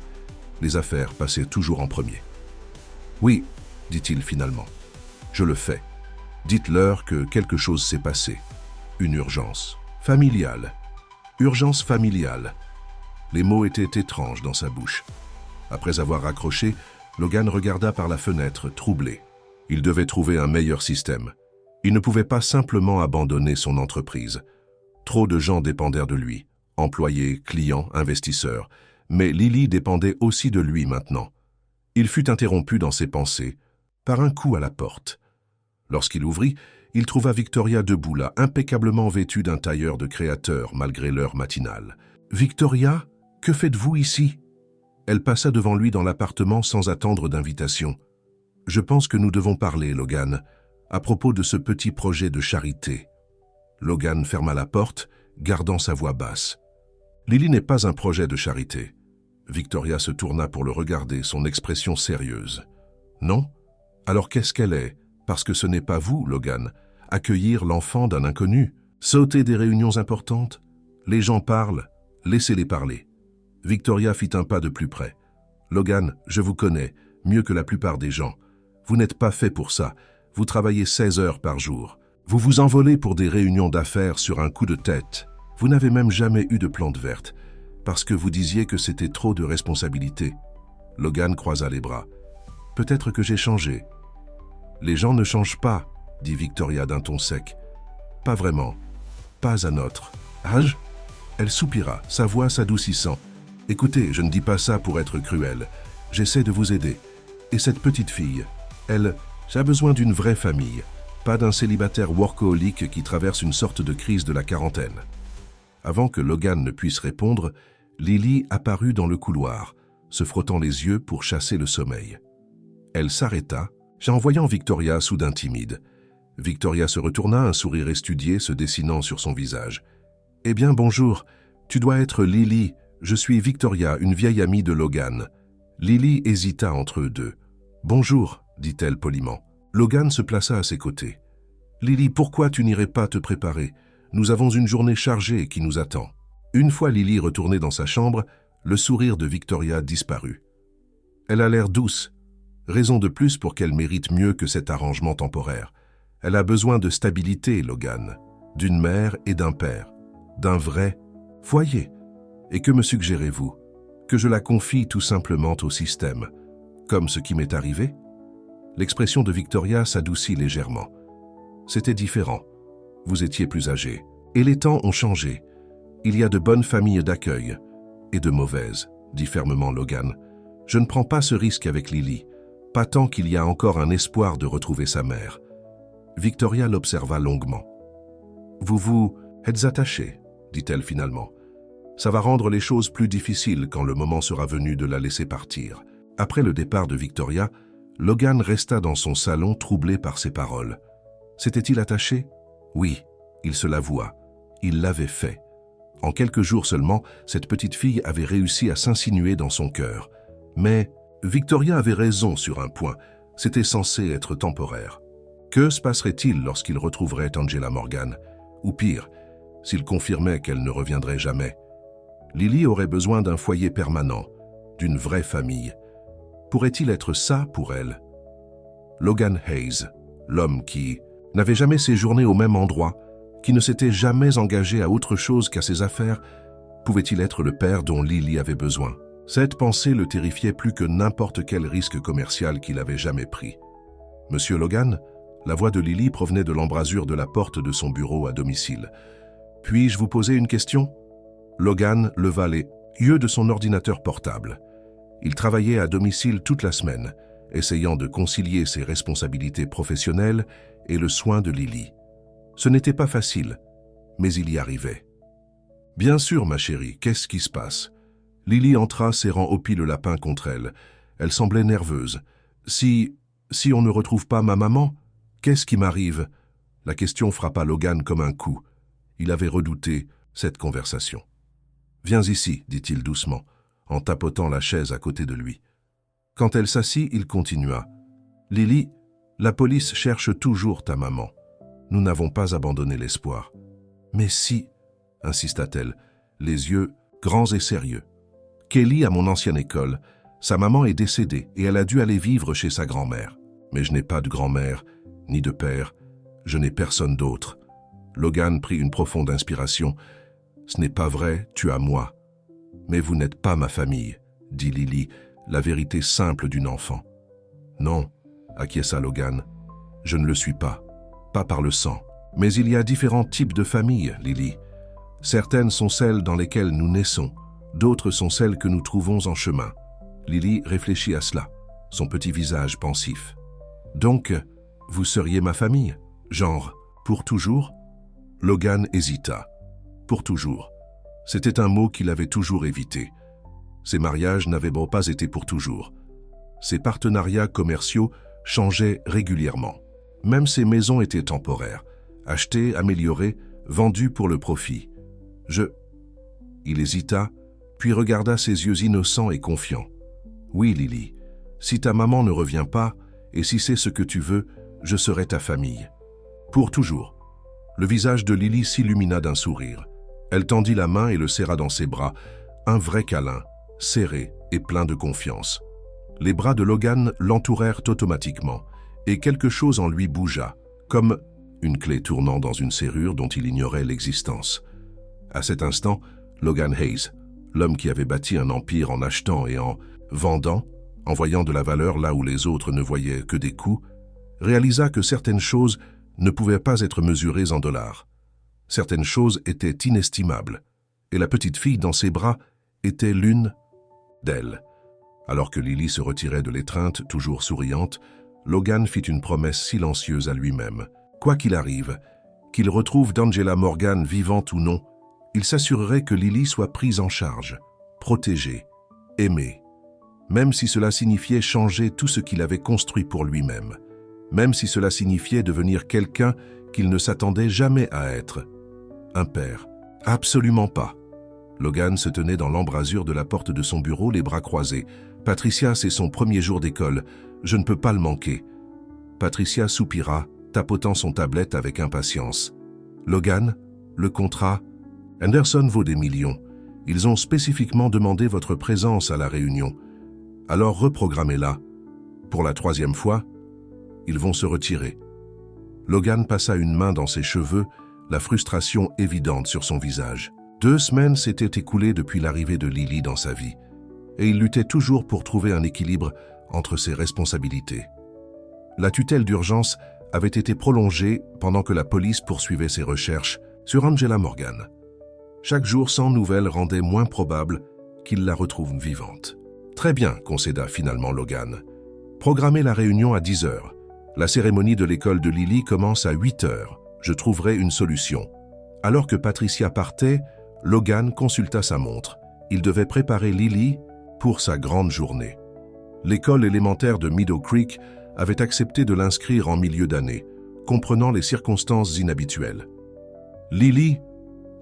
Les affaires passaient toujours en premier. « Oui, » dit-il finalement. « Je le fais. Dites-leur que quelque chose s'est passé. Une urgence. Familiale. Urgence familiale. » Les mots étaient étranges dans sa bouche. Après avoir raccroché, Logan regarda par la fenêtre, troublé. Il devait trouver un meilleur système. Il ne pouvait pas simplement abandonner son entreprise. Trop de gens dépendèrent de lui, employés, clients, investisseurs. Mais Lily dépendait aussi de lui maintenant. Il fut interrompu dans ses pensées par un coup à la porte. Lorsqu'il ouvrit, il trouva Victoria debout là, impeccablement vêtue d'un tailleur de créateur malgré l'heure matinale. « Victoria, que faites-vous ici ?» Elle passa devant lui dans l'appartement sans attendre d'invitation. « Je pense que nous devons parler, Logan, à propos de ce petit projet de charité. » Logan ferma la porte, gardant sa voix basse. « Lily n'est pas un projet de charité. » Victoria se tourna pour le regarder, son expression sérieuse. « Non? Alors qu'est-ce qu'elle est? Parce que ce n'est pas vous, Logan. Accueillir l'enfant d'un inconnu, sauter des réunions importantes. Les gens parlent, laissez-les parler. » Victoria fit un pas de plus près. « Logan, je vous connais, mieux que la plupart des gens. Vous n'êtes pas fait pour ça. Vous travaillez 16 heures par jour. Vous vous envolez pour des réunions d'affaires sur un coup de tête. Vous n'avez même jamais eu de plante verte, parce que vous disiez que c'était trop de responsabilités. » Logan croisa les bras. « Peut-être que j'ai changé. »« Les gens ne changent pas, » dit Victoria d'un ton sec. « Pas vraiment. Pas à notre âge ?» Elle soupira, sa voix s'adoucissant. « Écoutez, je ne dis pas ça pour être cruel. J'essaie de vous aider. Et cette petite fille, elle, j'ai besoin d'une vraie famille, pas d'un célibataire workaholic qui traverse une sorte de crise de la quarantaine. » Avant que Logan ne puisse répondre, Lily apparut dans le couloir, se frottant les yeux pour chasser le sommeil. Elle s'arrêta, en voyant Victoria soudain timide. Victoria se retourna, un sourire estudié se dessinant sur son visage. « Eh bien, bonjour. Tu dois être Lily. Je suis Victoria, une vieille amie de Logan. » Lily hésita entre eux deux. « Bonjour, » dit-elle poliment. Logan se plaça à ses côtés. « Lily, pourquoi tu n'irais pas te préparer? Nous avons une journée chargée qui nous attend. » Une fois Lily retournée dans sa chambre, le sourire de Victoria disparut. Elle a l'air douce. Raison de plus pour qu'elle mérite mieux que cet arrangement temporaire. Elle a besoin de stabilité, Logan, d'une mère et d'un père, d'un vrai foyer. Et que me suggérez-vous? Que je la confie tout simplement au système, comme ce qui m'est arrivé? L'expression de Victoria s'adoucit légèrement. C'était différent. Vous étiez plus âgé. Et les temps ont changé. Il y a de bonnes familles d'accueil et de mauvaises, dit fermement Logan. Je ne prends pas ce risque avec Lily, pas tant qu'il y a encore un espoir de retrouver sa mère. Victoria l'observa longuement. Vous êtes attaché, dit-elle finalement. Ça va rendre les choses plus difficiles quand le moment sera venu de la laisser partir. Après le départ de Victoria, Logan resta dans son salon troublé par ses paroles. S'était-il attaché? Oui, il se l'avoua. Il l'avait fait. En quelques jours seulement, cette petite fille avait réussi à s'insinuer dans son cœur. Mais Victoria avait raison sur un point. C'était censé être temporaire. Que se passerait-il lorsqu'il retrouverait Angela Morgan? Ou pire, s'il confirmait qu'elle ne reviendrait jamais? Lily aurait besoin d'un foyer permanent, d'une vraie famille. Pourrait-il être ça pour elle? Logan Hayes, l'homme qui n'avait jamais séjourné au même endroit, qui ne s'était jamais engagé à autre chose qu'à ses affaires, pouvait-il être le père dont Lily avait besoin? Cette pensée le terrifiait plus que n'importe quel risque commercial qu'il avait jamais pris. « Monsieur Logan ?» La voix de Lily provenait de l'embrasure de la porte de son bureau à domicile. « Puis-je vous poser une question ?» Logan leva les yeux de son ordinateur portable. Il travaillait à domicile toute la semaine, essayant de concilier ses responsabilités professionnelles et le soin de Lily. Ce n'était pas facile, mais il y arrivait. « Bien sûr, ma chérie, qu'est-ce qui se passe ?» Lily entra, serrant Hopi le lapin contre elle. Elle semblait nerveuse. « Si on ne retrouve pas ma maman, qu'est-ce qui m'arrive ?» La question frappa Logan comme un coup. Il avait redouté cette conversation. « Viens ici, dit-il doucement, en tapotant la chaise à côté de lui. Quand elle s'assit, il continua. « Lily, la police cherche toujours ta maman. Nous n'avons pas abandonné l'espoir. »« Mais si, » insista-t-elle, les yeux grands et sérieux. « Kelly, à mon ancienne école, sa maman est décédée et elle a dû aller vivre chez sa grand-mère. Mais je n'ai pas de grand-mère, ni de père. Je n'ai personne d'autre. » Logan prit une profonde inspiration. « Ce n'est pas vrai, tu as moi. »« Mais vous n'êtes pas ma famille, » dit Lily, la vérité simple d'une enfant. Non, acquiesça Logan, je ne le suis pas par le sang. Mais il y a différents types de familles, Lily. Certaines sont celles dans lesquelles nous naissons, d'autres sont celles que nous trouvons en chemin. Lily réfléchit à cela, son petit visage pensif. Donc, vous seriez ma famille? Genre, pour toujours? Logan hésita. Pour toujours. C'était un mot qu'il avait toujours évité. Ses mariages n'avaient pas été pour toujours. Ses partenariats commerciaux changeaient régulièrement. Même ses maisons étaient temporaires, achetées, améliorées, vendues pour le profit. Il hésita, puis regarda ses yeux innocents et confiants. Oui, Lily, si ta maman ne revient pas, et si c'est ce que tu veux, je serai ta famille. Pour toujours. Le visage de Lily s'illumina d'un sourire. Elle tendit la main et le serra dans ses bras, un vrai câlin, serré et plein de confiance. Les bras de Logan l'entourèrent automatiquement, et quelque chose en lui bougea, comme une clé tournant dans une serrure dont il ignorait l'existence. À cet instant, Logan Hayes, l'homme qui avait bâti un empire en achetant et en vendant, en voyant de la valeur là où les autres ne voyaient que des coûts, réalisa que certaines choses ne pouvaient pas être mesurées en dollars. Certaines choses étaient inestimables, et la petite fille dans ses bras était l'une d'elles. Alors que Lily se retirait de l'étreinte, toujours souriante, Logan fit une promesse silencieuse à lui-même. Quoi qu'il arrive, qu'il retrouve d'Angela Morgan vivante ou non, il s'assurerait que Lily soit prise en charge, protégée, aimée, même si cela signifiait changer tout ce qu'il avait construit pour lui-même, même si cela signifiait devenir quelqu'un qu'il ne s'attendait jamais à être. Un père. Absolument pas. Logan se tenait dans l'embrasure de la porte de son bureau, les bras croisés. Patricia, c'est son premier jour d'école. Je ne peux pas le manquer. Patricia soupira, tapotant son tablette avec impatience. Logan, le contrat. Anderson vaut des millions. Ils ont spécifiquement demandé votre présence à la réunion. Alors reprogrammez-la. Pour la 3e fois, ils vont se retirer. Logan passa une main dans ses cheveux, la frustration évidente sur son visage. 2 semaines s'étaient écoulées depuis l'arrivée de Lily dans sa vie, et il luttait toujours pour trouver un équilibre entre ses responsabilités. La tutelle d'urgence avait été prolongée pendant que la police poursuivait ses recherches sur Angela Morgan. Chaque jour sans nouvelles rendait moins probable qu'il la retrouve vivante. Très bien, concéda finalement Logan. Programmez la réunion à 10 heures. La cérémonie de l'école de Lily commence à 8 heures. Je trouverai une solution. Alors que Patricia partait, Logan consulta sa montre. Il devait préparer Lily pour sa grande journée. L'école élémentaire de Meadow Creek avait accepté de l'inscrire en milieu d'année, comprenant les circonstances inhabituelles. « Lily »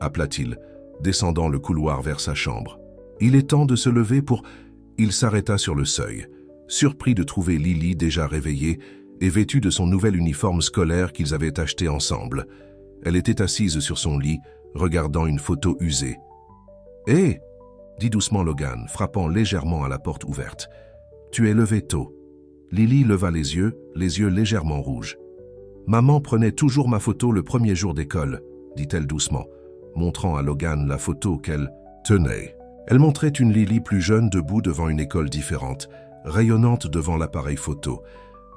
appela-t-il, descendant le couloir vers sa chambre. « Il est temps de se lever pour… » Il s'arrêta sur le seuil, surpris de trouver Lily déjà réveillée et vêtue de son nouvel uniforme scolaire qu'ils avaient acheté ensemble. Elle était assise sur son lit, regardant une photo usée. « Hé !» dit doucement Logan, frappant légèrement à la porte ouverte. « Tu es levé tôt. » Lily leva les yeux légèrement rouges. « Maman prenait toujours ma photo le premier jour d'école, » dit-elle doucement, montrant à Logan la photo qu'elle tenait. Elle montrait une Lily plus jeune debout devant une école différente, rayonnante devant l'appareil photo,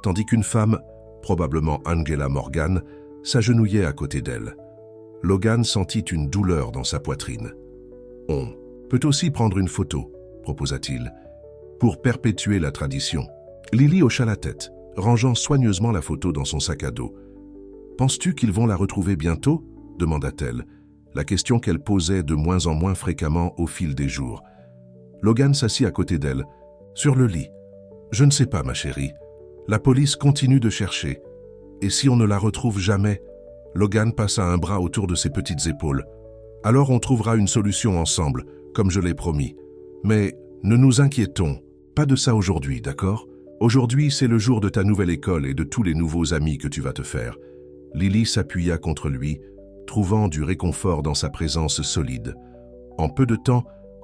tandis qu'une femme, probablement Angela Morgan, s'agenouillait à côté d'elle. Logan sentit une douleur dans sa poitrine. « On peut aussi prendre une photo, » proposa-t-il, « pour perpétuer la tradition. » Lily hocha la tête, rangeant soigneusement la photo dans son sac à dos. « Penses-tu qu'ils vont la retrouver bientôt ?» demanda-t-elle, la question qu'elle posait de moins en moins fréquemment au fil des jours. Logan s'assit à côté d'elle, sur le lit. « Je ne sais pas, ma chérie. La police continue de chercher. Et si on ne la retrouve jamais ?» Logan passa un bras autour de ses petites épaules. « Alors on trouvera une solution ensemble, comme je l'ai promis. Mais ne nous inquiétons pas de ça aujourd'hui, d'accord ? Aujourd'hui, c'est le jour de ta nouvelle école et de tous les nouveaux amis que tu vas te faire. » Lily s'appuya contre lui, trouvant du réconfort dans sa présence solide. En peu de temps,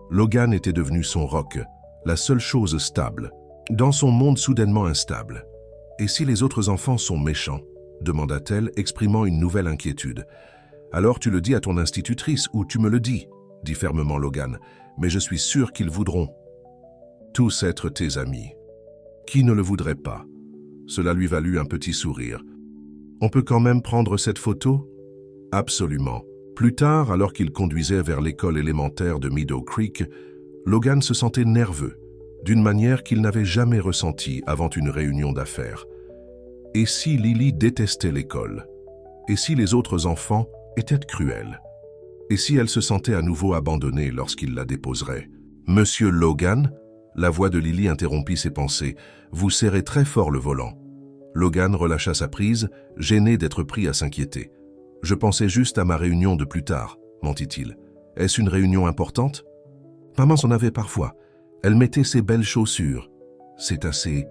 Logan était devenu son roc, la seule chose stable, dans son monde soudainement instable. « Et si les autres enfants sont méchants ?» demanda-t-elle, exprimant une nouvelle inquiétude. « Alors tu le dis à ton institutrice ou tu me le dis ?» dit fermement Logan. « Mais je suis sûr qu'ils voudront. » tous être tes amis. Qui ne le voudrait pas? Cela lui valut un petit sourire. On peut quand même prendre cette photo? Absolument. Plus tard, alors qu'il conduisait vers l'école élémentaire de Meadow Creek, Logan se sentait nerveux, d'une manière qu'il n'avait jamais ressentie avant une réunion d'affaires. Et si Lily détestait l'école? Et si les autres enfants étaient cruels? Et si elle se sentait à nouveau abandonnée lorsqu'il la déposerait? « Monsieur Logan ?» La voix de Lily interrompit ses pensées. « Vous serrez très fort le volant. » Logan relâcha sa prise, gêné d'être pris à s'inquiéter. « Je pensais juste à ma réunion de plus tard, » mentit-il. « Est-ce une réunion importante ?»« Maman s'en avait parfois. Elle mettait ses belles chaussures. »« C'est assez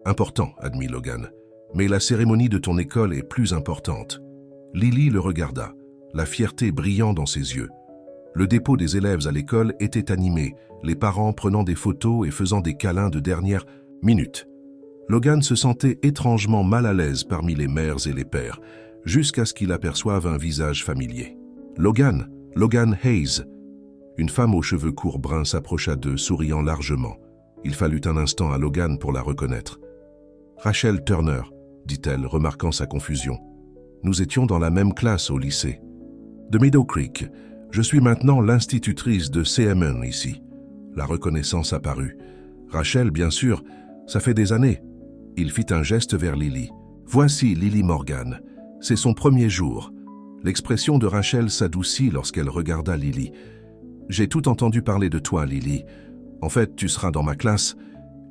important, » admit Logan. « Mais la cérémonie de ton école est plus importante. » Lily le regarda, la fierté brillant dans ses yeux. Le dépôt des élèves à l'école était animé, les parents prenant des photos et faisant des câlins de dernière minute. Logan se sentait étrangement mal à l'aise parmi les mères et les pères, jusqu'à ce qu'il aperçoive un visage familier. Logan Hayes. Une femme aux cheveux courts bruns s'approcha d'eux, souriant largement. Il fallut un instant à Logan pour la reconnaître. « Rachel Turner », dit-elle, remarquant sa confusion. « Nous étions dans la même classe au lycée. De Meadow Creek. Je suis maintenant l'institutrice de CMN ici. » La reconnaissance apparut. « Rachel, bien sûr, ça fait des années. » Il fit un geste vers Lily. « Voici Lily Morgan. C'est son premier jour. » L'expression de Rachel s'adoucit lorsqu'elle regarda Lily. « J'ai tout entendu parler de toi, Lily. En fait, tu seras dans ma classe. »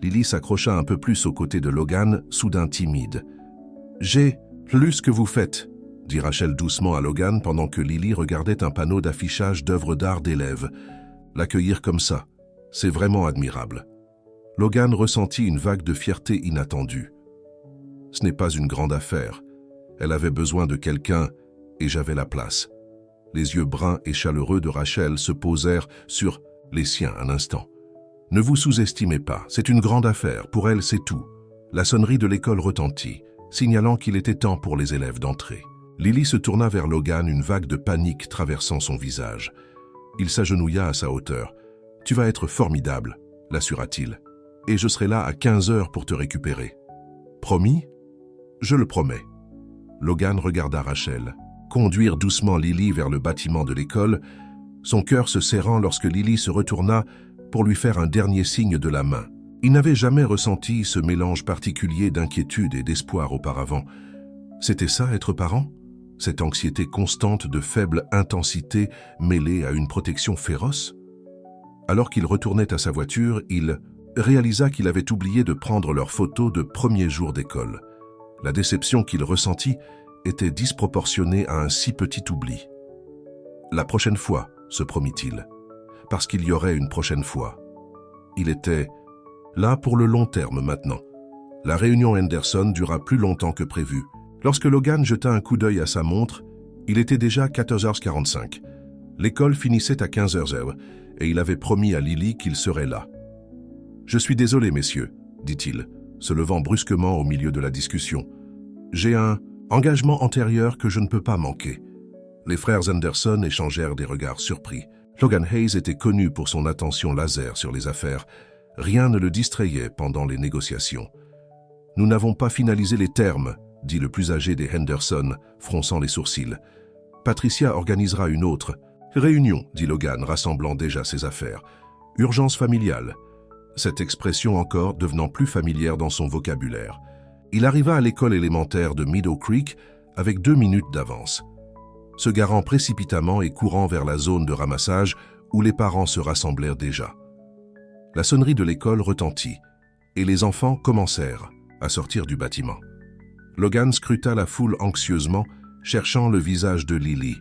Lily s'accrocha un peu plus aux côtés de Logan, soudain timide. « J'ai lu ce que vous faites, » dit Rachel doucement à Logan pendant que Lily regardait un panneau d'affichage d'œuvres d'art d'élèves. L'accueillir comme ça, c'est vraiment admirable. Logan ressentit une vague de fierté inattendue. Ce n'est pas une grande affaire. Elle avait besoin de quelqu'un et j'avais la place. Les yeux bruns et chaleureux de Rachel se posèrent sur les siens un instant. Ne vous sous-estimez pas, c'est une grande affaire, pour elle c'est tout. La sonnerie de l'école retentit, signalant qu'il était temps pour les élèves d'entrer. Lily se tourna vers Logan, une vague de panique traversant son visage. Il s'agenouilla à sa hauteur. « Tu vas être formidable », l'assura-t-il. « Et je serai là à 15 heures pour te récupérer. » « Promis ? » »« Je le promets. » Logan regarda Rachel. Conduire doucement Lily vers le bâtiment de l'école, son cœur se serrant lorsque Lily se retourna pour lui faire un dernier signe de la main. Il n'avait jamais ressenti ce mélange particulier d'inquiétude et d'espoir auparavant. C'était ça, être parent ? Cette anxiété constante de faible intensité mêlée à une protection féroce ? Alors qu'il retournait à sa voiture, il réalisa qu'il avait oublié de prendre leurs photos de premier jour d'école. La déception qu'il ressentit était disproportionnée à un si petit oubli. « La prochaine fois », se promit-il, parce qu'il y aurait une prochaine fois. Il était là pour le long terme maintenant. La réunion Henderson dura plus longtemps que prévu. Lorsque Logan jeta un coup d'œil à sa montre, il était déjà 14h45. L'école finissait à 15h et il avait promis à Lily qu'il serait là. « Je suis désolé, messieurs, » dit-il, se levant brusquement au milieu de la discussion. « J'ai un engagement antérieur que je ne peux pas manquer. » Les frères Henderson échangèrent des regards surpris. Logan Hayes était connu pour son attention laser sur les affaires. Rien ne le distrayait pendant les négociations. « Nous n'avons pas finalisé les termes, » dit le plus âgé des Henderson, fronçant les sourcils. « Patricia organisera une autre. »« Réunion, » dit Logan, rassemblant déjà ses affaires. « Urgence familiale. » Cette expression encore devenant plus familière dans son vocabulaire. Il arriva à l'école élémentaire de Meadow Creek avec 2 minutes d'avance. Se garant précipitamment et courant vers la zone de ramassage où les parents se rassemblèrent déjà. La sonnerie de l'école retentit et les enfants commencèrent à sortir du bâtiment. Logan scruta la foule anxieusement, cherchant le visage de Lily.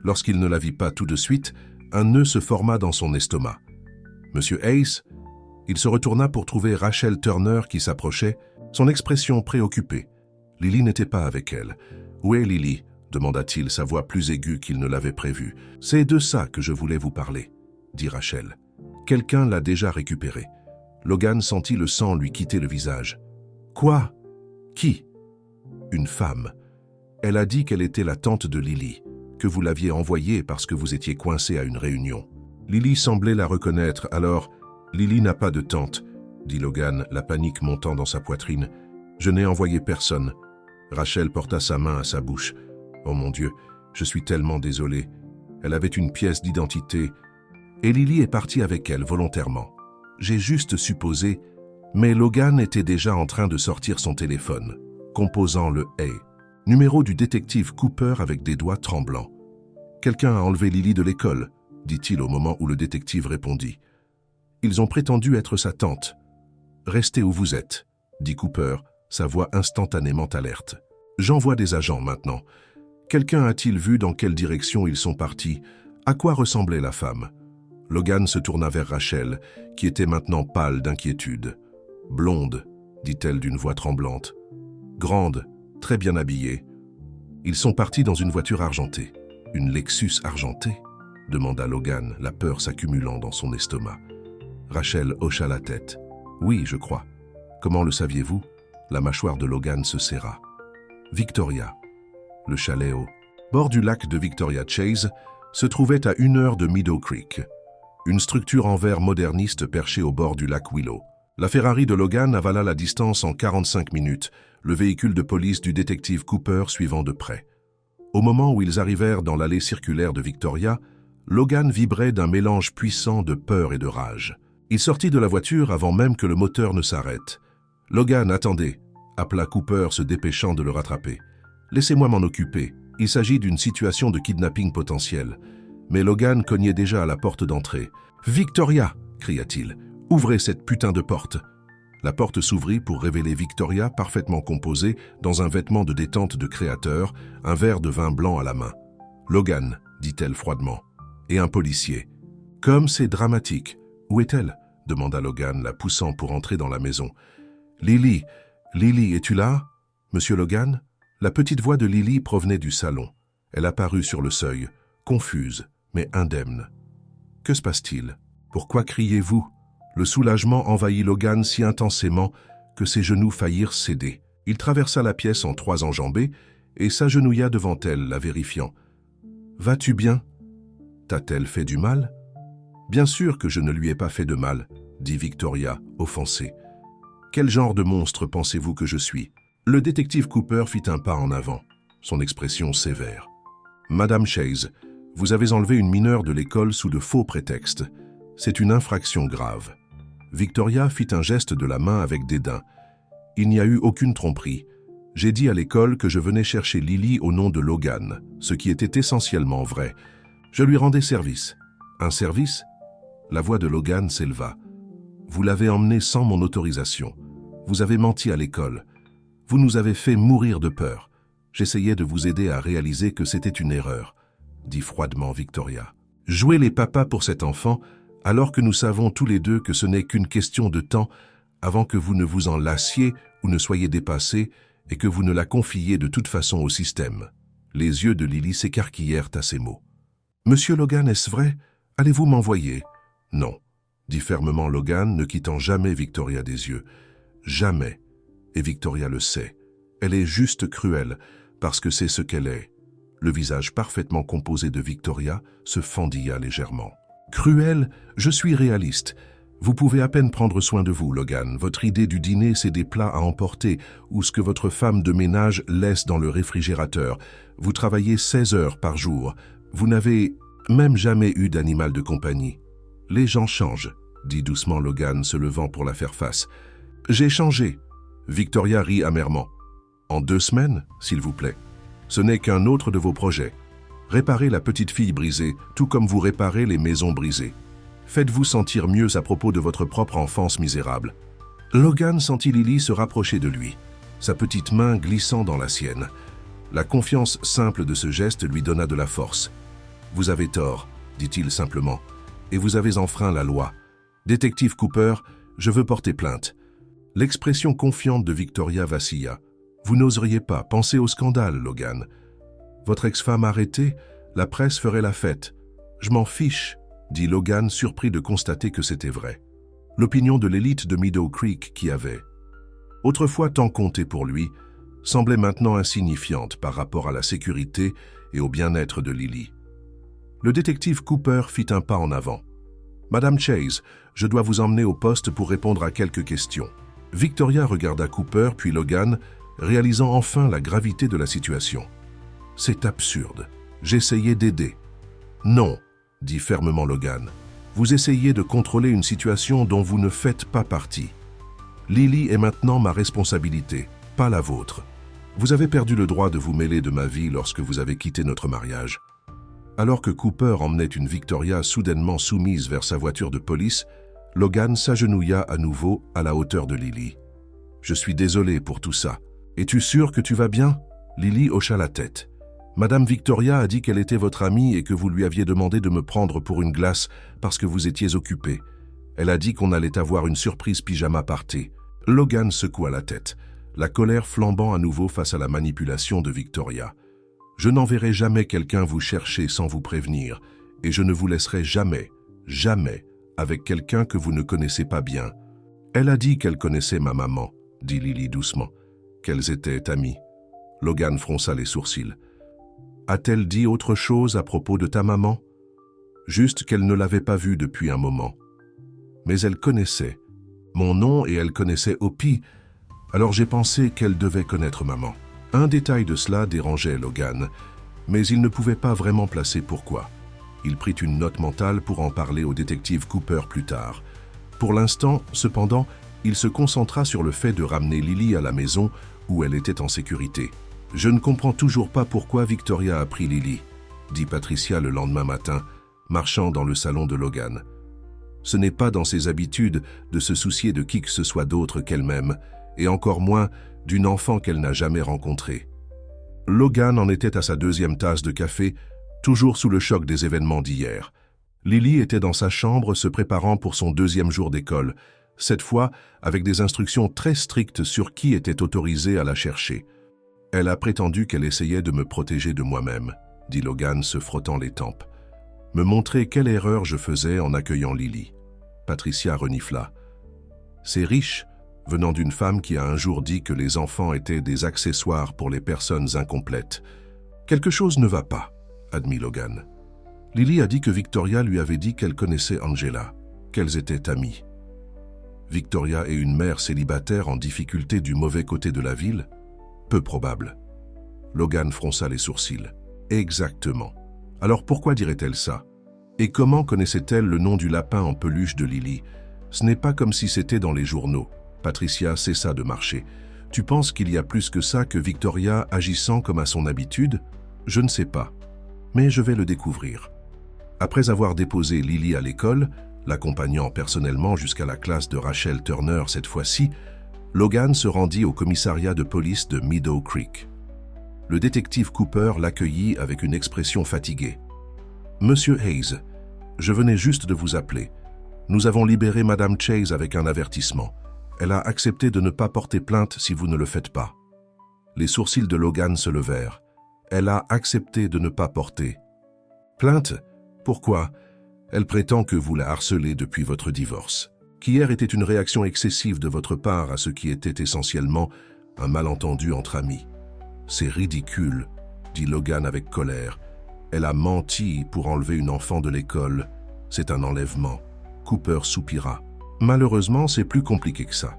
Lorsqu'il ne la vit pas tout de suite, un nœud se forma dans son estomac. « Monsieur Hayes ?» Il se retourna pour trouver Rachel Turner qui s'approchait, son expression préoccupée. Lily n'était pas avec elle. « Où est Lily ?» demanda-t-il, sa voix plus aiguë qu'il ne l'avait prévu. « C'est de ça que je voulais vous parler, » dit Rachel. « Quelqu'un l'a déjà récupérée. » Logan sentit le sang lui quitter le visage. « Quoi ? Qui ? » « Une femme. Elle a dit qu'elle était la tante de Lily, que vous l'aviez envoyée parce que vous étiez coincé à une réunion. » Lily semblait la reconnaître, alors « Lily n'a pas de tante. dit Logan, la panique montant dans sa poitrine. « Je n'ai envoyé personne. » Rachel porta sa main à sa bouche. « Oh mon Dieu, je suis tellement désolé. Elle avait une pièce d'identité. Et Lily est partie avec elle volontairement. J'ai juste supposé, mais Logan était déjà en train de sortir son téléphone, composant le « Hey ». Numéro du détective Cooper avec des doigts tremblants. « Quelqu'un a enlevé Lily de l'école », dit-il au moment où le détective répondit. « Ils ont prétendu être sa tante. »« Restez où vous êtes », dit Cooper, sa voix instantanément alerte. « J'envoie des agents maintenant. Quelqu'un a-t-il vu dans quelle direction ils sont partis? À quoi ressemblait la femme ?» Logan se tourna vers Rachel, qui était maintenant pâle d'inquiétude. « Blonde », dit-elle d'une voix tremblante. « Grande, très bien habillée. Ils sont partis dans une voiture argentée. »« Une Lexus argentée ?» demanda Logan, la peur s'accumulant dans son estomac. Rachel hocha la tête. « Oui, je crois. Comment le saviez-vous » La mâchoire de Logan se serra. « Victoria. » Le chalet au bord du lac de Victoria Chase se trouvait à 1 heure de Meadow Creek, une structure en verre moderniste perchée au bord du lac Willow. La Ferrari de Logan avala la distance en 45 minutes, le véhicule de police du détective Cooper suivant de près. Au moment où ils arrivèrent dans l'allée circulaire de Victoria, Logan vibrait d'un mélange puissant de peur et de rage. Il sortit de la voiture avant même que le moteur ne s'arrête. « Logan, attendez !» appela Cooper, se dépêchant de le rattraper. « Laissez-moi m'en occuper. Il s'agit d'une situation de kidnapping potentiel. » Mais Logan cognait déjà à la porte d'entrée. « Victoria !» cria-t-il. « Ouvrez cette putain de porte !» La porte s'ouvrit pour révéler Victoria parfaitement composée dans un vêtement de détente de créateur, un verre de vin blanc à la main. « Logan !» dit-elle froidement. « Et un policier. »« Comme c'est dramatique. Où est-elle » demanda Logan, la poussant pour entrer dans la maison. « Lily, Lily, es-tu là ?»« Monsieur Logan ?» La petite voix de Lily provenait du salon. Elle apparut sur le seuil, confuse, mais indemne. « Que se passe-t-il ? Pourquoi criez-vous » Le soulagement envahit Logan si intensément que ses genoux faillirent céder. Il traversa la pièce en 3 enjambées et s'agenouilla devant elle, la vérifiant. « Vas-tu bien ? T'a-t-elle fait du mal ?»« Bien sûr que je ne lui ai pas fait de mal, » dit Victoria, offensée. « Quel genre de monstre pensez-vous que je suis ?» Le détective Cooper fit un pas en avant, son expression sévère. « Madame Chase, vous avez enlevé une mineure de l'école sous de faux prétextes. C'est une infraction grave. » Victoria fit un geste de la main avec dédain. « Il n'y a eu aucune tromperie. J'ai dit à l'école que je venais chercher Lily au nom de Logan, ce qui était essentiellement vrai. Je lui rendais service. »« Un service ?» La voix de Logan s'éleva. « Vous l'avez emmenée sans mon autorisation. Vous avez menti à l'école. Vous nous avez fait mourir de peur. J'essayais de vous aider à réaliser que c'était une erreur, » dit froidement Victoria. « Jouez les papas pour cet enfant, alors que nous savons tous les deux que ce n'est qu'une question de temps avant que vous ne vous en lassiez ou ne soyez dépassés et que vous ne la confiez de toute façon au système. » Les yeux de Lily s'écarquillèrent à ces mots. « Monsieur Logan, est-ce vrai? Allez-vous m'envoyer? »« Non, » dit fermement Logan, ne quittant jamais Victoria des yeux. « Jamais. Et Victoria le sait. Elle est juste cruelle, parce que c'est ce qu'elle est. » Le visage parfaitement composé de Victoria se fendilla légèrement. « Cruelle, je suis réaliste. Vous pouvez à peine prendre soin de vous, Logan. Votre idée du dîner, c'est des plats à emporter ou ce que votre femme de ménage laisse dans le réfrigérateur. Vous travaillez 16 heures par jour. Vous n'avez même jamais eu d'animal de compagnie. »« Les gens changent, » dit doucement Logan, se levant pour la faire face. « J'ai changé. » Victoria rit amèrement. « En 2 semaines, s'il vous plaît. Ce n'est qu'un autre de vos projets. Réparez la petite fille brisée, tout comme vous réparez les maisons brisées. Faites-vous sentir mieux à propos de votre propre enfance misérable. » Logan sentit Lily se rapprocher de lui, sa petite main glissant dans la sienne. La confiance simple de ce geste lui donna de la force. « Vous avez tort, » dit-il simplement, « et vous avez enfreint la loi. Détective Cooper, je veux porter plainte. » L'expression confiante de Victoria vacilla. « Vous n'oseriez pas, penser au scandale, Logan. Votre ex-femme arrêtée, la presse ferait la fête. Je m'en fiche, » dit Logan, surpris de constater que c'était vrai. L'opinion de l'élite de Meadow Creek qui avait, autrefois tant compté pour lui, semblait maintenant insignifiante par rapport à la sécurité et au bien-être de Lily. Le détective Cooper fit un pas en avant. Madame Chase, je dois vous emmener au poste pour répondre à quelques questions. Victoria regarda Cooper puis Logan, réalisant enfin la gravité de la situation. C'est absurde. J'essayais d'aider. Non, dit fermement Logan. Vous essayez de contrôler une situation dont vous ne faites pas partie. Lily est maintenant ma responsabilité, pas la vôtre. Vous avez perdu le droit de vous mêler de ma vie lorsque vous avez quitté notre mariage. Alors que Cooper emmenait une Victoria soudainement soumise vers sa voiture de police, Logan s'agenouilla à nouveau à la hauteur de Lily. « Je suis désolé pour tout ça. Es-tu sûr que tu vas bien ?» Lily hocha la tête. « Madame Victoria a dit qu'elle était votre amie et que vous lui aviez demandé de me prendre pour une glace parce que vous étiez occupé. Elle a dit qu'on allait avoir une surprise pyjama party. » Logan secoua la tête, la colère flambant à nouveau face à la manipulation de Victoria. « Je n'enverrai jamais quelqu'un vous chercher sans vous prévenir, et je ne vous laisserai jamais, jamais, avec quelqu'un que vous ne connaissez pas bien. » Elle a dit qu'elle connaissait ma maman, dit Lily doucement, qu'elles étaient amies. Logan fronça les sourcils. A-t-elle dit autre chose à propos de ta maman? Juste qu'elle ne l'avait pas vue depuis un moment. Mais elle connaissait mon nom et elle connaissait Opie, alors j'ai pensé qu'elle devait connaître maman. Un détail de cela dérangeait Logan, mais il ne pouvait pas vraiment placer pourquoi. Il prit une note mentale pour en parler au détective Cooper plus tard. Pour l'instant, cependant, il se concentra sur le fait de ramener Lily à la maison où elle était en sécurité. « Je ne comprends toujours pas pourquoi Victoria a pris Lily », dit Patricia le lendemain matin, marchant dans le salon de Logan. Ce n'est pas dans ses habitudes de se soucier de qui que ce soit d'autre qu'elle-même, et encore moins d'une enfant qu'elle n'a jamais rencontrée. Logan en était à sa deuxième tasse de café, toujours sous le choc des événements d'hier. Lily était dans sa chambre se préparant pour son deuxième jour d'école, cette fois avec des instructions très strictes sur qui était autorisé à la chercher. « Elle a prétendu qu'elle essayait de me protéger de moi-même, » dit Logan se frottant les tempes. « Me montrer quelle erreur je faisais en accueillant Lily. » Patricia renifla. « C'est riche, venant d'une femme qui a un jour dit que les enfants étaient des accessoires pour les personnes incomplètes. Quelque chose ne va pas, » admit Logan. Lily a dit que Victoria lui avait dit qu'elle connaissait Angela, qu'elles étaient amies. Victoria est une mère célibataire en difficulté du mauvais côté de la ville? Peu probable. Logan fronça les sourcils. Exactement. Alors pourquoi dirait-elle ça? Et comment connaissait-elle le nom du lapin en peluche de Lily? Ce n'est pas comme si c'était dans les journaux. Patricia cessa de marcher. Tu penses qu'il y a plus que ça que Victoria agissant comme à son habitude? Je ne sais pas. Mais je vais le découvrir. Après avoir déposé Lily à l'école, l'accompagnant personnellement jusqu'à la classe de Rachel Turner cette fois-ci, Logan se rendit au commissariat de police de Meadow Creek. Le détective Cooper l'accueillit avec une expression fatiguée. « Monsieur Hayes, je venais juste de vous appeler. Nous avons libéré Madame Chase avec un avertissement. Elle a accepté de ne pas porter plainte si vous ne le faites pas. » Les sourcils de Logan se levèrent. « Elle a accepté de ne pas porter. »« Plainte? Pourquoi? Elle prétend que vous la harcelez depuis votre divorce. Qu'hier était une réaction excessive de votre part à ce qui était essentiellement un malentendu entre amis. »« C'est ridicule, » dit Logan avec colère. « Elle a menti pour enlever une enfant de l'école. C'est un enlèvement. » Cooper soupira. « Malheureusement, c'est plus compliqué que ça.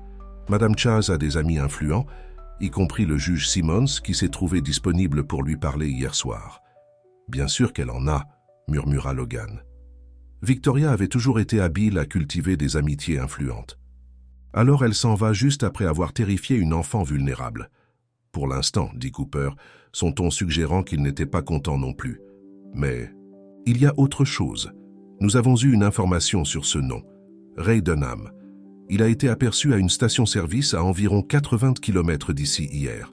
Madame Chase a des amis influents, y compris le juge Simmons qui s'est trouvé disponible pour lui parler hier soir. »« Bien sûr qu'elle en a, » murmura Logan. Victoria avait toujours été habile à cultiver des amitiés influentes. Alors elle s'en va juste après avoir terrifié une enfant vulnérable. « Pour l'instant, » dit Cooper, son ton suggérant qu'il n'était pas content non plus. « Mais il y a autre chose. Nous avons eu une information sur ce nom. Ray Dunham. Il a été aperçu à une station-service à environ 80 km d'ici hier. »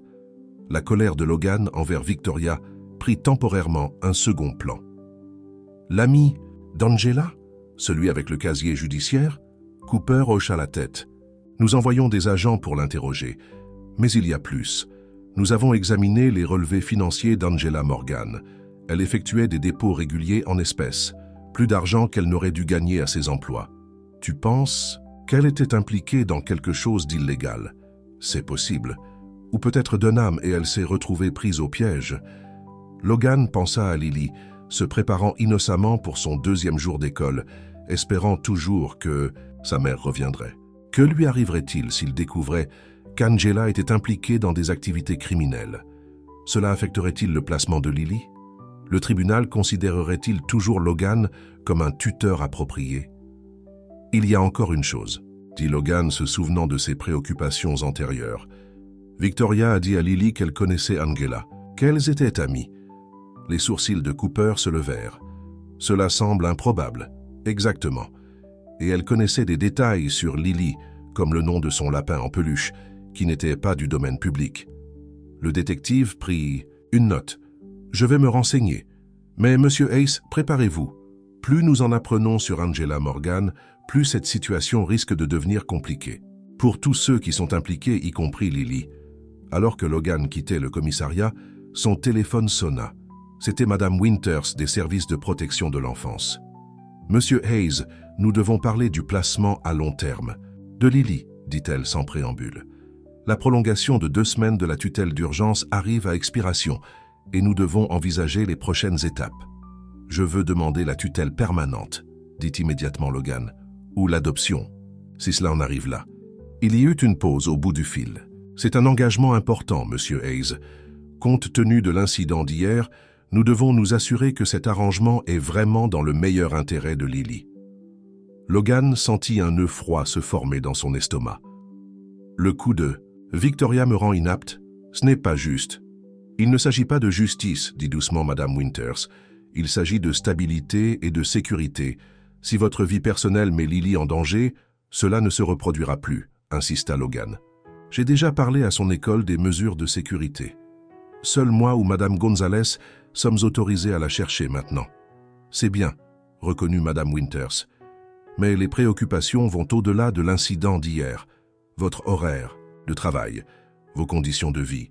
La colère de Logan envers Victoria prit temporairement un second plan. « L'ami d'Angela? Celui avec le casier judiciaire ?» Cooper hocha la tête. « Nous envoyons des agents pour l'interroger. Mais il y a plus. Nous avons examiné les relevés financiers d'Angela Morgan. Elle effectuait des dépôts réguliers en espèces, plus d'argent qu'elle n'aurait dû gagner à ses emplois. Tu penses qu'elle était impliquée dans quelque chose d'illégal? C'est possible. Ou peut-être Dunham et elle s'est retrouvée prise au piège. » Logan pensa à Lily, se préparant innocemment pour son deuxième jour d'école, espérant toujours que sa mère reviendrait. Que lui arriverait-il s'il découvrait qu'Angela était impliquée dans des activités criminelles? Cela affecterait-il le placement de Lily? Le tribunal considérerait-il toujours Logan comme un tuteur approprié? Il y a encore une chose, dit Logan se souvenant de ses préoccupations antérieures. Victoria a dit à Lily qu'elle connaissait Angela, qu'elles étaient amies. Les sourcils de Cooper se levèrent. Cela semble improbable, exactement. Et elle connaissait des détails sur Lily, comme le nom de son lapin en peluche, qui n'était pas du domaine public. Le détective prit une note. « Je vais me renseigner. Mais, Monsieur Ace, préparez-vous. Plus nous en apprenons sur Angela Morgan, plus cette situation risque de devenir compliquée. Pour tous ceux qui sont impliqués, y compris Lily. » Alors que Logan quittait le commissariat, son téléphone sonna. C'était Madame Winters des services de protection de l'enfance. « Monsieur Hayes, nous devons parler du placement à long terme. »« De Lily, » dit-elle sans préambule. « La prolongation de 2 semaines de la tutelle d'urgence arrive à expiration et nous devons envisager les prochaines étapes. »« Je veux demander la tutelle permanente, » dit immédiatement Logan, « ou l'adoption, si cela en arrive là. » Il y eut une pause au bout du fil. « C'est un engagement important, Monsieur Hayes. Compte tenu de l'incident d'hier, nous devons nous assurer que cet arrangement est vraiment dans le meilleur intérêt de Lily. » Logan sentit un nœud froid se former dans son estomac. Le coup de « Victoria me rend inapte », ce n'est pas juste. « Il ne s'agit pas de justice, » dit doucement Madame Winters. « Il s'agit de stabilité et de sécurité. Si votre vie personnelle met Lily en danger, cela ne se reproduira plus, » insista Logan. « J'ai déjà parlé à son école des mesures de sécurité. Seul moi ou Madame Gonzalez sommes autorisés à la chercher maintenant. »« C'est bien, » reconnut Madame Winters. « Mais les préoccupations vont au-delà de l'incident d'hier. Votre horaire de travail, vos conditions de vie,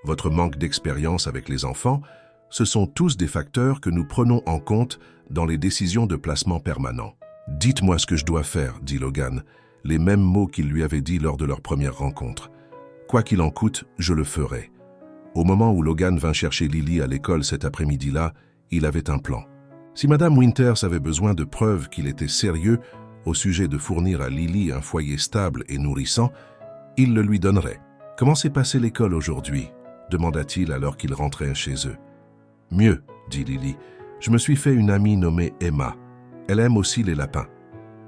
votre manque d'expérience avec les enfants, ce sont tous des facteurs que nous prenons en compte dans les décisions de placement permanent. »« Dites-moi ce que je dois faire, » dit Logan, les mêmes mots qu'il lui avait dit lors de leur première rencontre. « Quoi qu'il en coûte, je le ferai. » Au moment où Logan vint chercher Lily à l'école cet après-midi-là, il avait un plan. Si Madame Winters avait besoin de preuves qu'il était sérieux au sujet de fournir à Lily un foyer stable et nourrissant, il le lui donnerait. « Comment s'est passée l'école aujourd'hui » demanda-t-il alors qu'ils rentraient chez eux. « Mieux, » dit Lily. « Je me suis fait une amie nommée Emma. Elle aime aussi les lapins. »«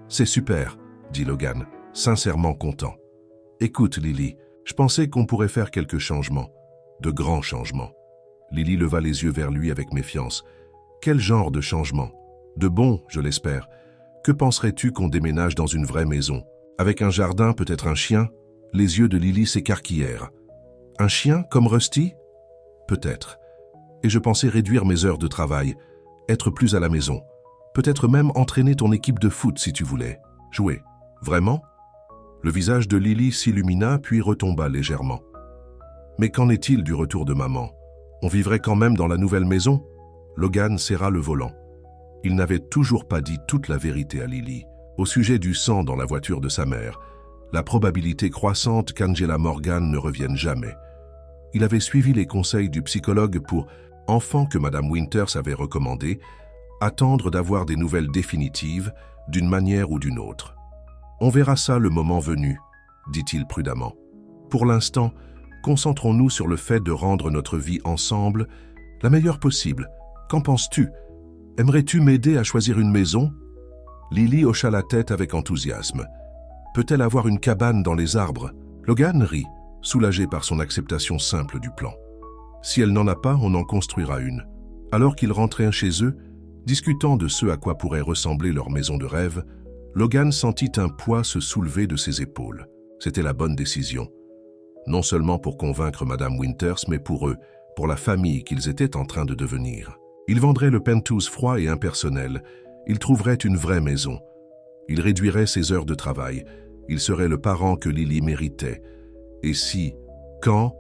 C'est super, » dit Logan, sincèrement content. « Écoute, Lily, je pensais qu'on pourrait faire quelques changements. De grands changements. » Lily leva les yeux vers lui avec méfiance. « Quel genre de changement? De bons, je l'espère. Que penserais-tu qu'on déménage dans une vraie maison? Avec un jardin, peut-être un chien ?» Les yeux de Lily s'écarquillèrent. « Un chien comme Rusty? Peut-être. Et je pensais réduire mes heures de travail, être plus à la maison. Peut-être même entraîner ton équipe de foot si tu voulais. Jouer. Vraiment ?» Le visage de Lily s'illumina puis retomba légèrement. « Mais qu'en est-il du retour de maman? On vivrait quand même dans la nouvelle maison ?» Logan serra le volant. Il n'avait toujours pas dit toute la vérité à Lily, au sujet du sang dans la voiture de sa mère, la probabilité croissante qu'Angela Morgan ne revienne jamais. Il avait suivi les conseils du psychologue pour, enfant que Madame Winters avait recommandé, attendre d'avoir des nouvelles définitives, d'une manière ou d'une autre. « On verra ça le moment venu, » dit-il prudemment. « Pour l'instant, concentrons-nous sur le fait de rendre notre vie ensemble la meilleure possible. Qu'en penses-tu? Aimerais-tu m'aider à choisir une maison ?» Lily hocha la tête avec enthousiasme. « Peut-elle avoir une cabane dans les arbres ?» Logan rit, soulagé par son acceptation simple du plan. « Si elle n'en a pas, on en construira une. » Alors qu'ils rentraient chez eux, discutant de ce à quoi pourrait ressembler leur maison de rêve, Logan sentit un poids se soulever de ses épaules. C'était la bonne décision. Non seulement pour convaincre Madame Winters, mais pour eux, pour la famille qu'ils étaient en train de devenir. Ils vendraient le penthouse froid et impersonnel. Ils trouveraient une vraie maison. Ils réduiraient ses heures de travail. Il serait le parent que Lily méritait. Et si, quand,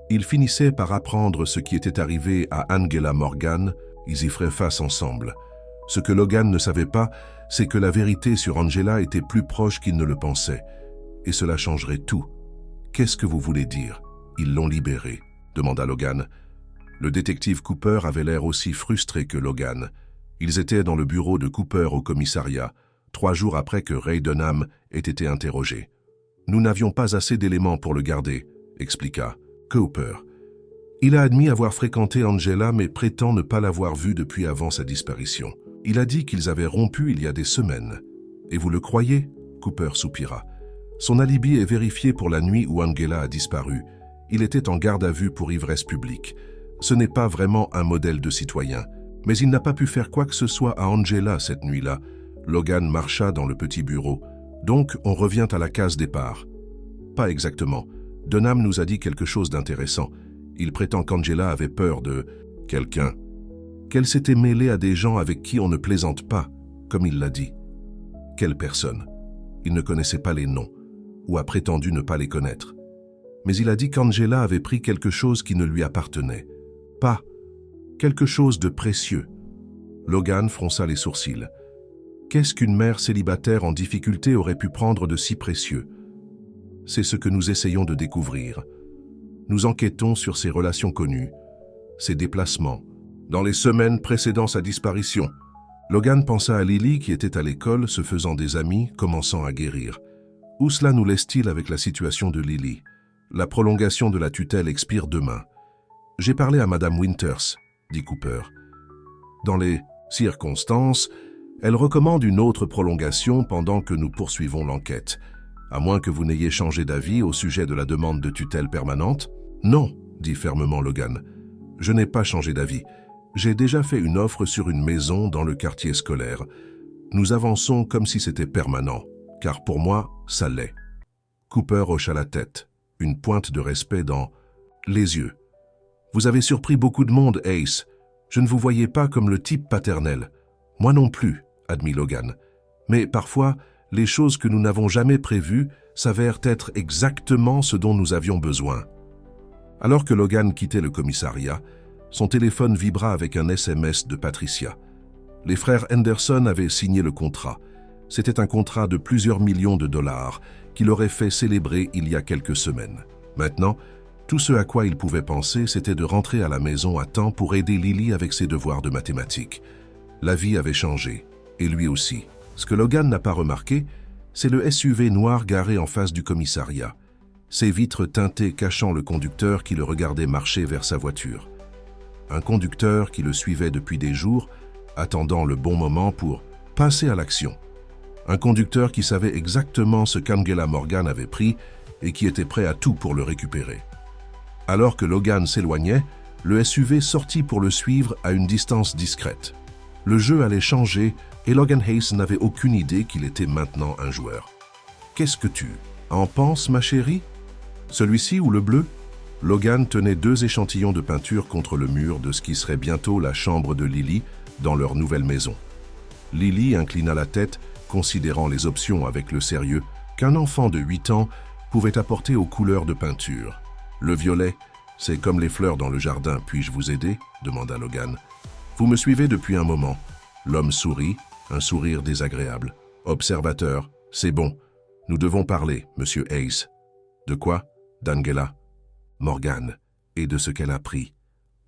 ils finissaient par apprendre ce qui était arrivé à Angela Morgan, ils y feraient face ensemble. Ce que Logan ne savait pas, c'est que la vérité sur Angela était plus proche qu'il ne le pensait. Et cela changerait tout. « Qu'est-ce que vous voulez dire? Ils l'ont libérée » demanda Logan. Le détective Cooper avait l'air aussi frustré que Logan. Ils étaient dans le bureau de Cooper au commissariat, 3 jours après que Ray Dunham ait été interrogé. « Nous n'avions pas assez d'éléments pour le garder », expliqua Cooper. Il a admis avoir fréquenté Angela mais prétend ne pas l'avoir vue depuis avant sa disparition. Il a dit qu'ils avaient rompu il y a des semaines. « Et vous le croyez ?» Cooper soupira. Son alibi est vérifié pour la nuit où Angela a disparu. Il était en garde à vue pour ivresse publique. Ce n'est pas vraiment un modèle de citoyen. Mais il n'a pas pu faire quoi que ce soit à Angela cette nuit-là. Logan marcha dans le petit bureau. Donc, on revient à la case départ. Pas exactement. Dunham nous a dit quelque chose d'intéressant. Il prétend qu'Angela avait peur de quelqu'un. Qu'elle s'était mêlée à des gens avec qui on ne plaisante pas, comme il l'a dit. Quelle personne? Il ne connaissait pas les noms, ou a prétendu ne pas les connaître. Mais il a dit qu'Angela avait pris quelque chose qui ne lui appartenait. Pas quelque chose de précieux. Logan fronça les sourcils. Qu'est-ce qu'une mère célibataire en difficulté aurait pu prendre de si précieux? C'est ce que nous essayons de découvrir. Nous enquêtons sur ses relations connues, ses déplacements. Dans les semaines précédant sa disparition, Logan pensa à Lily qui était à l'école, se faisant des amis, commençant à guérir. Où cela nous laisse-t-il avec la situation de Lily? La prolongation de la tutelle expire demain. J'ai parlé à Madame Winters, dit Cooper. Dans les circonstances, elle recommande une autre prolongation pendant que nous poursuivons l'enquête. À moins que vous n'ayez changé d'avis au sujet de la demande de tutelle permanente? Non, dit fermement Logan. Je n'ai pas changé d'avis. J'ai déjà fait une offre sur une maison dans le quartier scolaire. Nous avançons comme si c'était permanent, car pour moi, ça l'est. Cooper hocha la tête, une pointe de respect dans les yeux. Vous avez surpris beaucoup de monde, Ace. Je ne vous voyais pas comme le type paternel. Moi non plus, admit Logan. Mais parfois, les choses que nous n'avons jamais prévues s'avèrent être exactement ce dont nous avions besoin. Alors que Logan quittait le commissariat, son téléphone vibra avec un SMS de Patricia. Les frères Henderson avaient signé le contrat. C'était un contrat de plusieurs millions de dollars qu'il aurait fait célébrer il y a quelques semaines. Maintenant, tout ce à quoi il pouvait penser, c'était de rentrer à la maison à temps pour aider Lily avec ses devoirs de mathématiques. La vie avait changé, et lui aussi. Ce que Logan n'a pas remarqué, c'est le SUV noir garé en face du commissariat, ses vitres teintées cachant le conducteur qui le regardait marcher vers sa voiture. Un conducteur qui le suivait depuis des jours, attendant le bon moment pour passer à l'action. Un conducteur qui savait exactement ce qu'Angela Morgan avait pris et qui était prêt à tout pour le récupérer. Alors que Logan s'éloignait, le SUV sortit pour le suivre à une distance discrète. Le jeu allait changer et Logan Hayes n'avait aucune idée qu'il était maintenant un joueur. « Qu'est-ce que tu en penses, ma chérie? Celui-ci ou le bleu ?» Logan tenait 2 échantillons de peinture contre le mur de ce qui serait bientôt la chambre de Lily dans leur nouvelle maison. Lily inclina la tête, considérant les options avec le sérieux qu'un enfant de 8 ans pouvait apporter aux couleurs de peinture. « Le violet, c'est comme les fleurs dans le jardin, puis-je vous aider ?» demanda Logan. « Vous me suivez depuis un moment. » L'homme sourit, un sourire désagréable. « Observateur, c'est bon. Nous devons parler, monsieur Hayes. »« De quoi ?» D'Angela. Morgan, et de ce qu'elle a pris.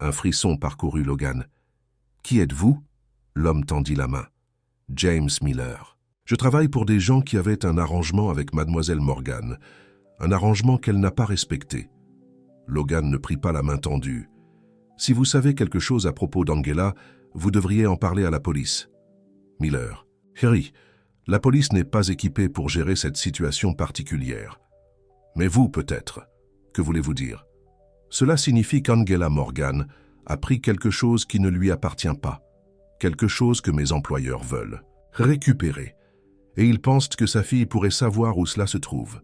Un frisson parcourut Logan. « Qui êtes-vous » L'homme tendit la main. « James Miller. Je travaille pour des gens qui avaient un arrangement avec mademoiselle Morgan. Un arrangement qu'elle n'a pas respecté. » Logan ne prit pas la main tendue. « Si vous savez quelque chose à propos d'Angela, vous devriez en parler à la police. » Miller. « Harry, la police n'est pas équipée pour gérer cette situation particulière. Mais vous, peut-être. Que voulez-vous dire? Cela signifie qu'Angela Morgan a pris quelque chose qui ne lui appartient pas. Quelque chose que mes employeurs veulent. Récupérer. Et ils pensent que sa fille pourrait savoir où cela se trouve. »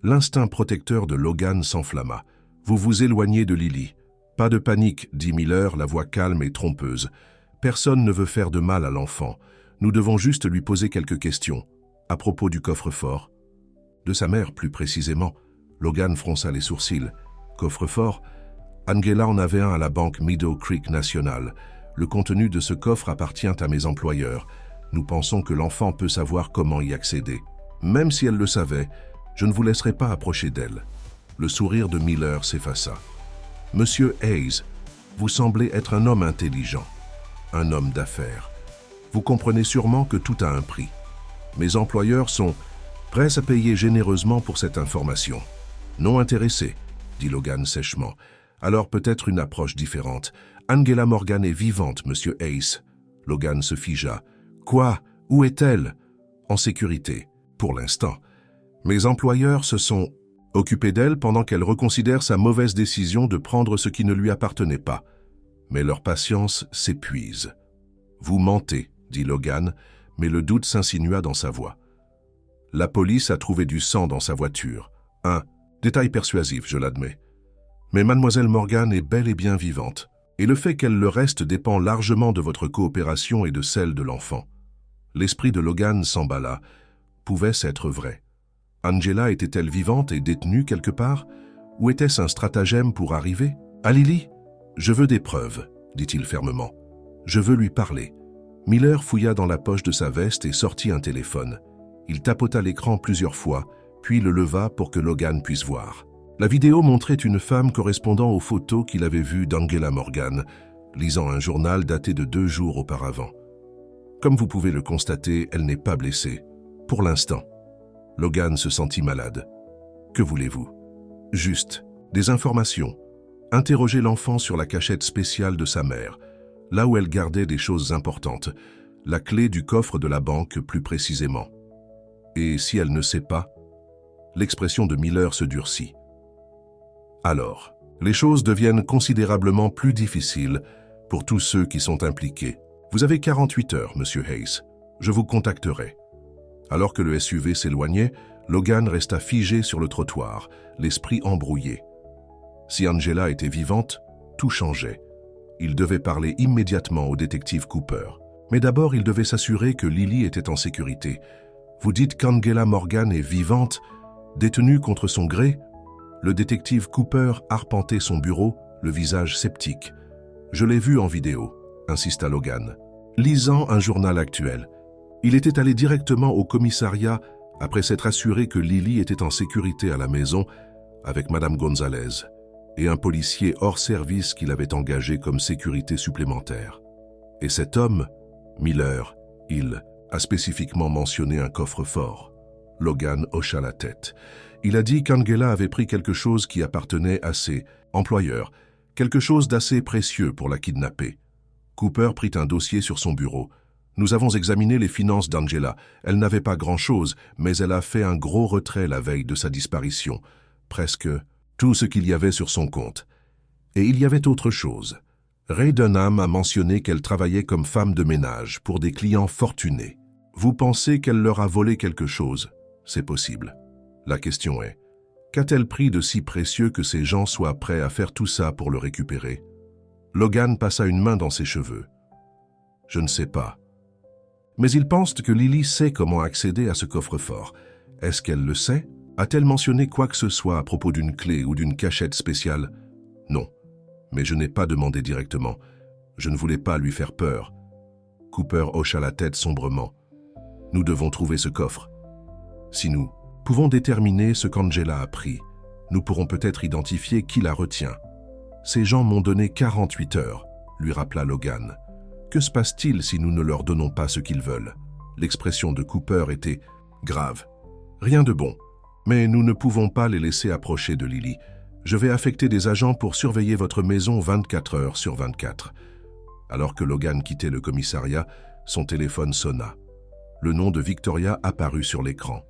L'instinct protecteur de Logan s'enflamma. « Vous vous éloignez de Lily. »« Pas de panique, » dit Miller, la voix calme et trompeuse. « Personne ne veut faire de mal à l'enfant. Nous devons juste lui poser quelques questions. À propos du coffre-fort. » De sa mère, plus précisément. Logan fronça les sourcils. « Coffre-fort » Angela en avait un à la banque Meadow Creek National. Le contenu de ce coffre appartient à mes employeurs. Nous pensons que l'enfant peut savoir comment y accéder. Même si elle le savait, je ne vous laisserai pas approcher d'elle. » Le sourire de Miller s'effaça. « Monsieur Hayes, vous semblez être un homme intelligent, un homme d'affaires. Vous comprenez sûrement que tout a un prix. Mes employeurs sont prêts à payer généreusement pour cette information. Non intéressés, dit Logan sèchement. Alors peut-être une approche différente. Angela Morgan est vivante, monsieur Hayes. Logan se figea. Quoi? Où est-elle? En sécurité, pour l'instant. Mes employeurs se sont occupés d'elle pendant qu'elle reconsidère sa mauvaise décision de prendre ce qui ne lui appartenait pas. Mais leur patience s'épuise. Vous mentez, dit Logan, mais le doute s'insinua dans sa voix. La police a trouvé du sang dans sa voiture. Un détail persuasif, je l'admets. Mais mademoiselle Morgan est bel et bien vivante, et le fait qu'elle le reste dépend largement de votre coopération et de celle de l'enfant. L'esprit de Logan s'emballa. Pouvait-ce être vrai? Angela était-elle vivante et détenue quelque part? Ou était-ce un stratagème pour arriver? À Lily? Je veux des preuves, dit-il fermement. Je veux lui parler. Miller fouilla dans la poche de sa veste et sortit un téléphone. Il tapota l'écran plusieurs fois, puis le leva pour que Logan puisse voir. La vidéo montrait une femme correspondant aux photos qu'il avait vues d'Angela Morgan, lisant un journal daté de 2 jours auparavant. Comme vous pouvez le constater, elle n'est pas blessée. Pour l'instant. Logan se sentit malade. Que voulez-vous? Juste, des informations. Interrogez l'enfant sur la cachette spéciale de sa mère, là où elle gardait des choses importantes, la clé du coffre de la banque plus précisément. Et si elle ne sait pas? L'expression de Miller se durcit. Alors, les choses deviennent considérablement plus difficiles pour tous ceux qui sont impliqués. Vous avez 48 heures, monsieur Hayes. Je vous contacterai. Alors que le SUV s'éloignait, Logan resta figé sur le trottoir, l'esprit embrouillé. Si Angela était vivante, tout changeait. Il devait parler immédiatement au détective Cooper. Mais d'abord, il devait s'assurer que Lily était en sécurité. Vous dites qu'Angela Morgan est vivante, détenue contre son gré? Le détective Cooper arpentait son bureau, le visage sceptique. Je l'ai vu en vidéo, insista Logan. Lisant un journal actuel. Il était allé directement au commissariat après s'être assuré que Lily était en sécurité à la maison avec Madame Gonzalez et un policier hors service qu'il avait engagé comme sécurité supplémentaire. Et cet homme, Miller, il a spécifiquement mentionné un coffre-fort. Logan hocha la tête. Il a dit qu'Angela avait pris quelque chose qui appartenait à ses employeurs, quelque chose d'assez précieux pour la kidnapper. Cooper prit un dossier sur son bureau. Nous avons examiné les finances d'Angela. Elle n'avait pas grand-chose, mais elle a fait un gros retrait la veille de sa disparition. Presque tout ce qu'il y avait sur son compte. Et il y avait autre chose. Ray Dunham a mentionné qu'elle travaillait comme femme de ménage pour des clients fortunés. Vous pensez qu'elle leur a volé quelque chose? C'est possible. La question est, qu'a-t-elle pris de si précieux que ces gens soient prêts à faire tout ça pour le récupérer? Logan passa une main dans ses cheveux. Je ne sais pas. Mais il pense que Lily sait comment accéder à ce coffre-fort. Est-ce qu'elle le sait? A-t-elle mentionné quoi que ce soit à propos d'une clé ou d'une cachette spéciale? Non, mais je n'ai pas demandé directement. Je ne voulais pas lui faire peur. Cooper hocha la tête sombrement. Nous devons trouver ce coffre. Si nous pouvons déterminer ce qu'Angela a pris, nous pourrons peut-être identifier qui la retient. Ces gens m'ont donné 48 heures, lui rappela Logan. Que se passe-t-il si nous ne leur donnons pas ce qu'ils veulent? L'expression de Cooper était grave. Rien de bon. Mais nous ne pouvons pas les laisser approcher de Lily. Je vais affecter des agents pour surveiller votre maison 24 heures sur 24. Alors que Logan quittait le commissariat, son téléphone sonna. Le nom de Victoria apparut sur l'écran.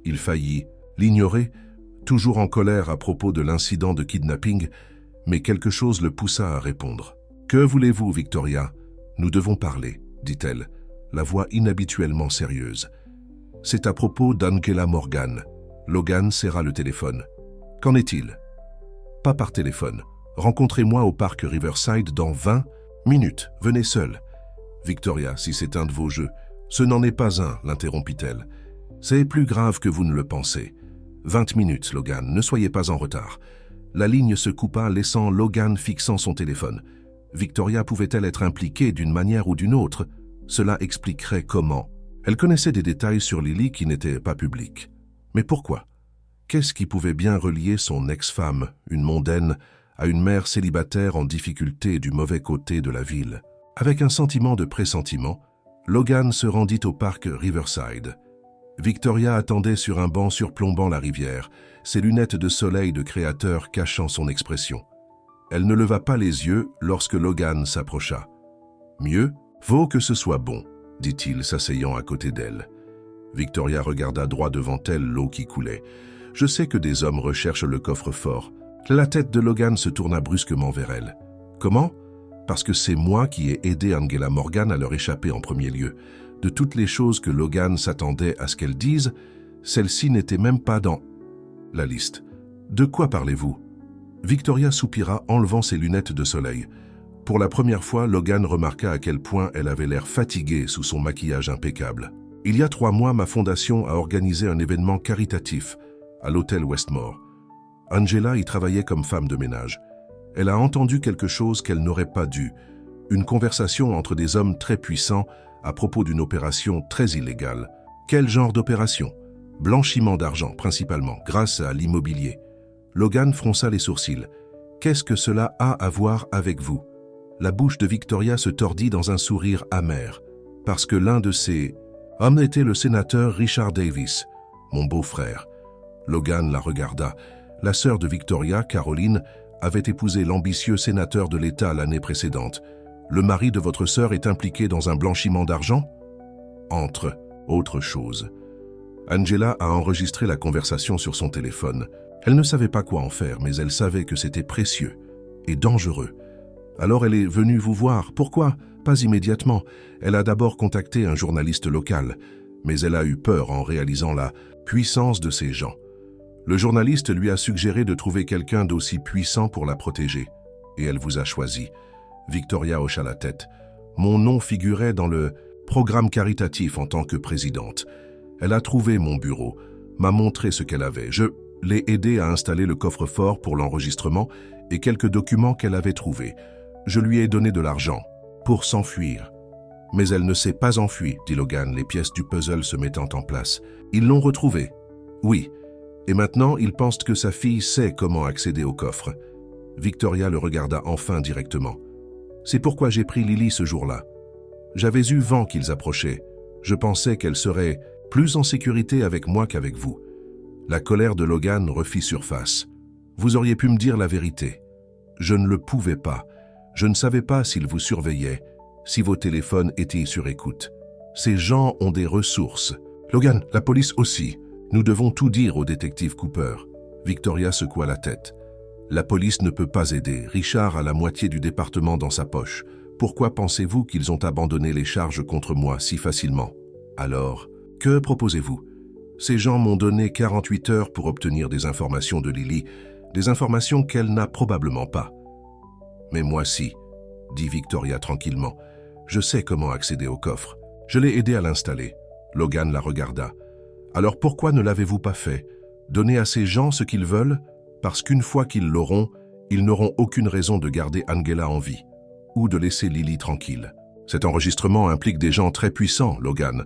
Il faillit l'ignorer, toujours en colère à propos de l'incident de kidnapping, mais quelque chose le poussa à répondre. « Que voulez-vous, Victoria? Nous devons parler, dit-elle, la voix inhabituellement sérieuse. C'est à propos d'Angela Morgan. » Logan serra le téléphone. « Qu'en est-il? » « Pas par téléphone. Rencontrez-moi au parc Riverside dans 20 minutes. Venez seul. »« Victoria, si c'est un de vos jeux. »« Ce n'en est pas un, l'interrompit-elle. »« C'est plus grave que vous ne le pensez. 20 minutes, Logan. Ne soyez pas en retard. » La ligne se coupa, laissant Logan fixant son téléphone. Victoria pouvait-elle être impliquée d'une manière ou d'une autre? Cela expliquerait comment. Elle connaissait des détails sur Lily qui n'étaient pas publics. Mais pourquoi? Qu'est-ce qui pouvait bien relier son ex-femme, une mondaine, à une mère célibataire en difficulté du mauvais côté de la ville? Avec un sentiment de pressentiment, Logan se rendit au parc Riverside. Victoria attendait sur un banc surplombant la rivière, ses lunettes de soleil de créateur cachant son expression. Elle ne leva pas les yeux lorsque Logan s'approcha. « Mieux vaut que ce soit bon », dit-il, s'asseyant à côté d'elle. Victoria regarda droit devant elle l'eau qui coulait. « Je sais que des hommes recherchent le coffre-fort. » La tête de Logan se tourna brusquement vers elle. « Comment ? Parce que c'est moi qui ai aidé Angela Morgan à leur échapper en premier lieu. De toutes les choses que Logan s'attendait à ce qu'elle dise, celle-ci n'était même pas dans la liste. De quoi parlez-vous ? Victoria soupira, enlevant ses lunettes de soleil. Pour la première fois, Logan remarqua à quel point elle avait l'air fatiguée sous son maquillage impeccable. Il y a 3 mois, ma fondation a organisé un événement caritatif à l'hôtel Westmore. Angela y travaillait comme femme de ménage. Elle a entendu quelque chose qu'elle n'aurait pas dû, une conversation entre des hommes très puissants à propos d'une opération très illégale. Quel genre d'opération ? Blanchiment d'argent, principalement, grâce à l'immobilier. Logan fronça les sourcils. Qu'est-ce que cela a à voir avec vous ? La bouche de Victoria se tordit dans un sourire amer, parce que l'un de ces hommes était le sénateur Richard Davis, mon beau-frère. Logan la regarda. La sœur de Victoria, Caroline, avait épousé l'ambitieux sénateur de l'État l'année précédente. Le mari de votre sœur est impliqué dans un blanchiment d'argent ? Entre autres choses. Angela a enregistré la conversation sur son téléphone. Elle ne savait pas quoi en faire, mais elle savait que c'était précieux et dangereux. Alors elle est venue vous voir. Pourquoi ? Pas immédiatement. Elle a d'abord contacté un journaliste local, mais elle a eu peur en réalisant la puissance de ces gens. Le journaliste lui a suggéré de trouver quelqu'un d'aussi puissant pour la protéger, et elle vous a choisi. Victoria hocha la tête. Mon nom figurait dans le programme caritatif en tant que présidente. Elle a trouvé mon bureau, m'a montré ce qu'elle avait. Je l'ai aidée à installer le coffre-fort pour l'enregistrement et quelques documents qu'elle avait trouvés. Je lui ai donné de l'argent pour s'enfuir. Mais elle ne s'est pas enfuie, dit Logan, les pièces du puzzle se mettant en place. Ils l'ont retrouvée. Oui. Et maintenant, il pense que sa fille sait comment accéder au coffre. Victoria le regarda enfin directement. C'est pourquoi j'ai pris Lily ce jour-là. J'avais eu vent qu'ils approchaient. Je pensais qu'elle serait plus en sécurité avec moi qu'avec vous. La colère de Logan refit surface. Vous auriez pu me dire la vérité. Je ne le pouvais pas. Je ne savais pas s'ils vous surveillaient, si vos téléphones étaient sur écoute. Ces gens ont des ressources. Logan, la police aussi. Nous devons tout dire au détective Cooper. Victoria secoua la tête. La police ne peut pas aider. Richard a la moitié du département dans sa poche. Pourquoi pensez-vous qu'ils ont abandonné les charges contre moi si facilement? Alors, que proposez-vous? Ces gens m'ont donné 48 heures pour obtenir des informations de Lily, des informations qu'elle n'a probablement pas. Mais moi si, dit Victoria tranquillement. Je sais comment accéder au coffre. Je l'ai aidé à l'installer. Logan la regarda. Alors pourquoi ne l'avez-vous pas fait? Donner à ces gens ce qu'ils veulent? Parce qu'une fois qu'ils l'auront, ils n'auront aucune raison de garder Angela en vie, ou de laisser Lily tranquille. Cet enregistrement implique des gens très puissants, Logan.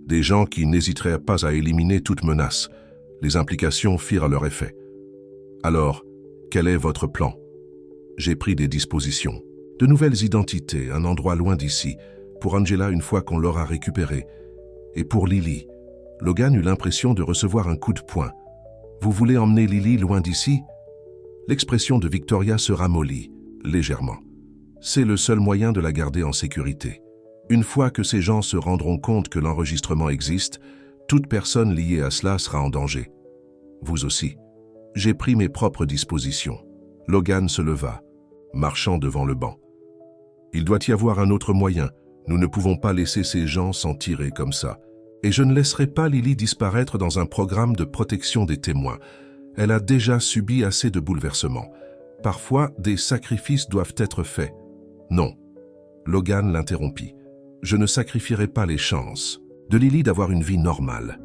Des gens qui n'hésiteraient pas à éliminer toute menace. Les implications firent leur effet. Alors, quel est votre plan? J'ai pris des dispositions. De nouvelles identités, un endroit loin d'ici, pour Angela une fois qu'on l'aura récupérée. Et pour Lily, Logan eut l'impression de recevoir un coup de poing. Vous voulez emmener Lily loin d'ici? L'expression de Victoria se ramollit, légèrement. C'est le seul moyen de la garder en sécurité. Une fois que ces gens se rendront compte que l'enregistrement existe, toute personne liée à cela sera en danger. Vous aussi. J'ai pris mes propres dispositions. Logan se leva, marchant devant le banc. Il doit y avoir un autre moyen. Nous ne pouvons pas laisser ces gens s'en tirer comme ça. Et je ne laisserai pas Lily disparaître dans un programme de protection des témoins. Elle a déjà subi assez de bouleversements. Parfois, des sacrifices doivent être faits. Non. Logan l'interrompit. Je ne sacrifierai pas les chances de Lily d'avoir une vie normale.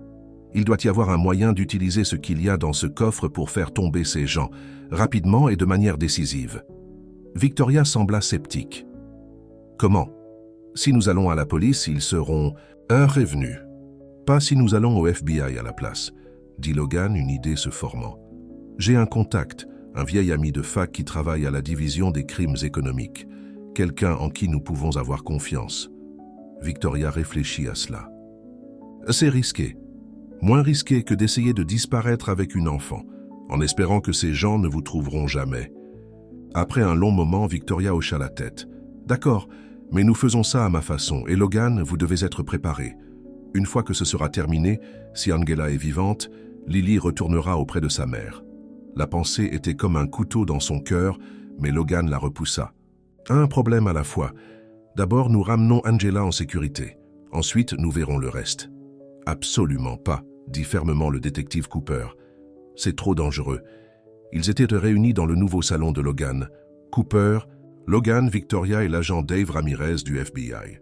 Il doit y avoir un moyen d'utiliser ce qu'il y a dans ce coffre pour faire tomber ces gens, rapidement et de manière décisive. Victoria sembla sceptique. Comment? Si nous allons à la police, ils seront prévenus. Pas si nous allons au FBI à la place, dit Logan, une idée se formant. J'ai un contact, un vieil ami de fac qui travaille à la division des crimes économiques, quelqu'un en qui nous pouvons avoir confiance. Victoria réfléchit à cela. C'est risqué. Moins risqué que d'essayer de disparaître avec une enfant, en espérant que ces gens ne vous trouveront jamais. Après un long moment, Victoria hocha la tête. « D'accord, mais nous faisons ça à ma façon, et Logan, vous devez être préparé. Une fois que ce sera terminé, si Angela est vivante, Lily retournera auprès de sa mère. » La pensée était comme un couteau dans son cœur, mais Logan la repoussa. « Un problème à la fois. D'abord, nous ramenons Angela en sécurité. Ensuite, nous verrons le reste. » « Absolument pas, » dit fermement le détective Cooper. « C'est trop dangereux. » Ils étaient réunis dans le nouveau salon de Logan. Cooper, Logan, Victoria et l'agent Dave Ramirez du FBI.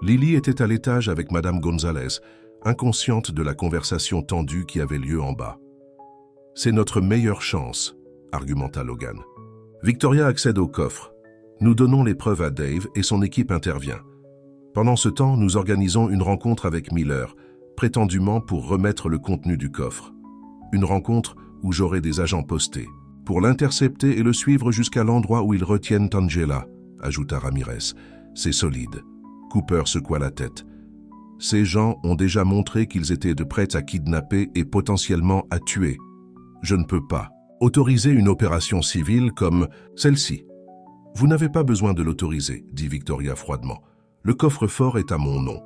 Lily était à l'étage avec Madame Gonzalez, inconsciente de la conversation tendue qui avait lieu en bas. « C'est notre meilleure chance, » argumenta Logan. Victoria accède au coffre. Nous donnons les preuves à Dave et son équipe intervient. Pendant ce temps, nous organisons une rencontre avec Miller, prétendument pour remettre le contenu du coffre. Une rencontre où j'aurai des agents postés, pour l'intercepter et le suivre jusqu'à l'endroit où ils retiennent Angela, ajouta Ramirez. C'est solide. Cooper secoua la tête. Ces gens ont déjà montré qu'ils étaient de prêts à kidnapper et potentiellement à tuer. Je ne peux pas autoriser une opération civile comme celle-ci. Vous n'avez pas besoin de l'autoriser, dit Victoria froidement. Le coffre-fort est à mon nom.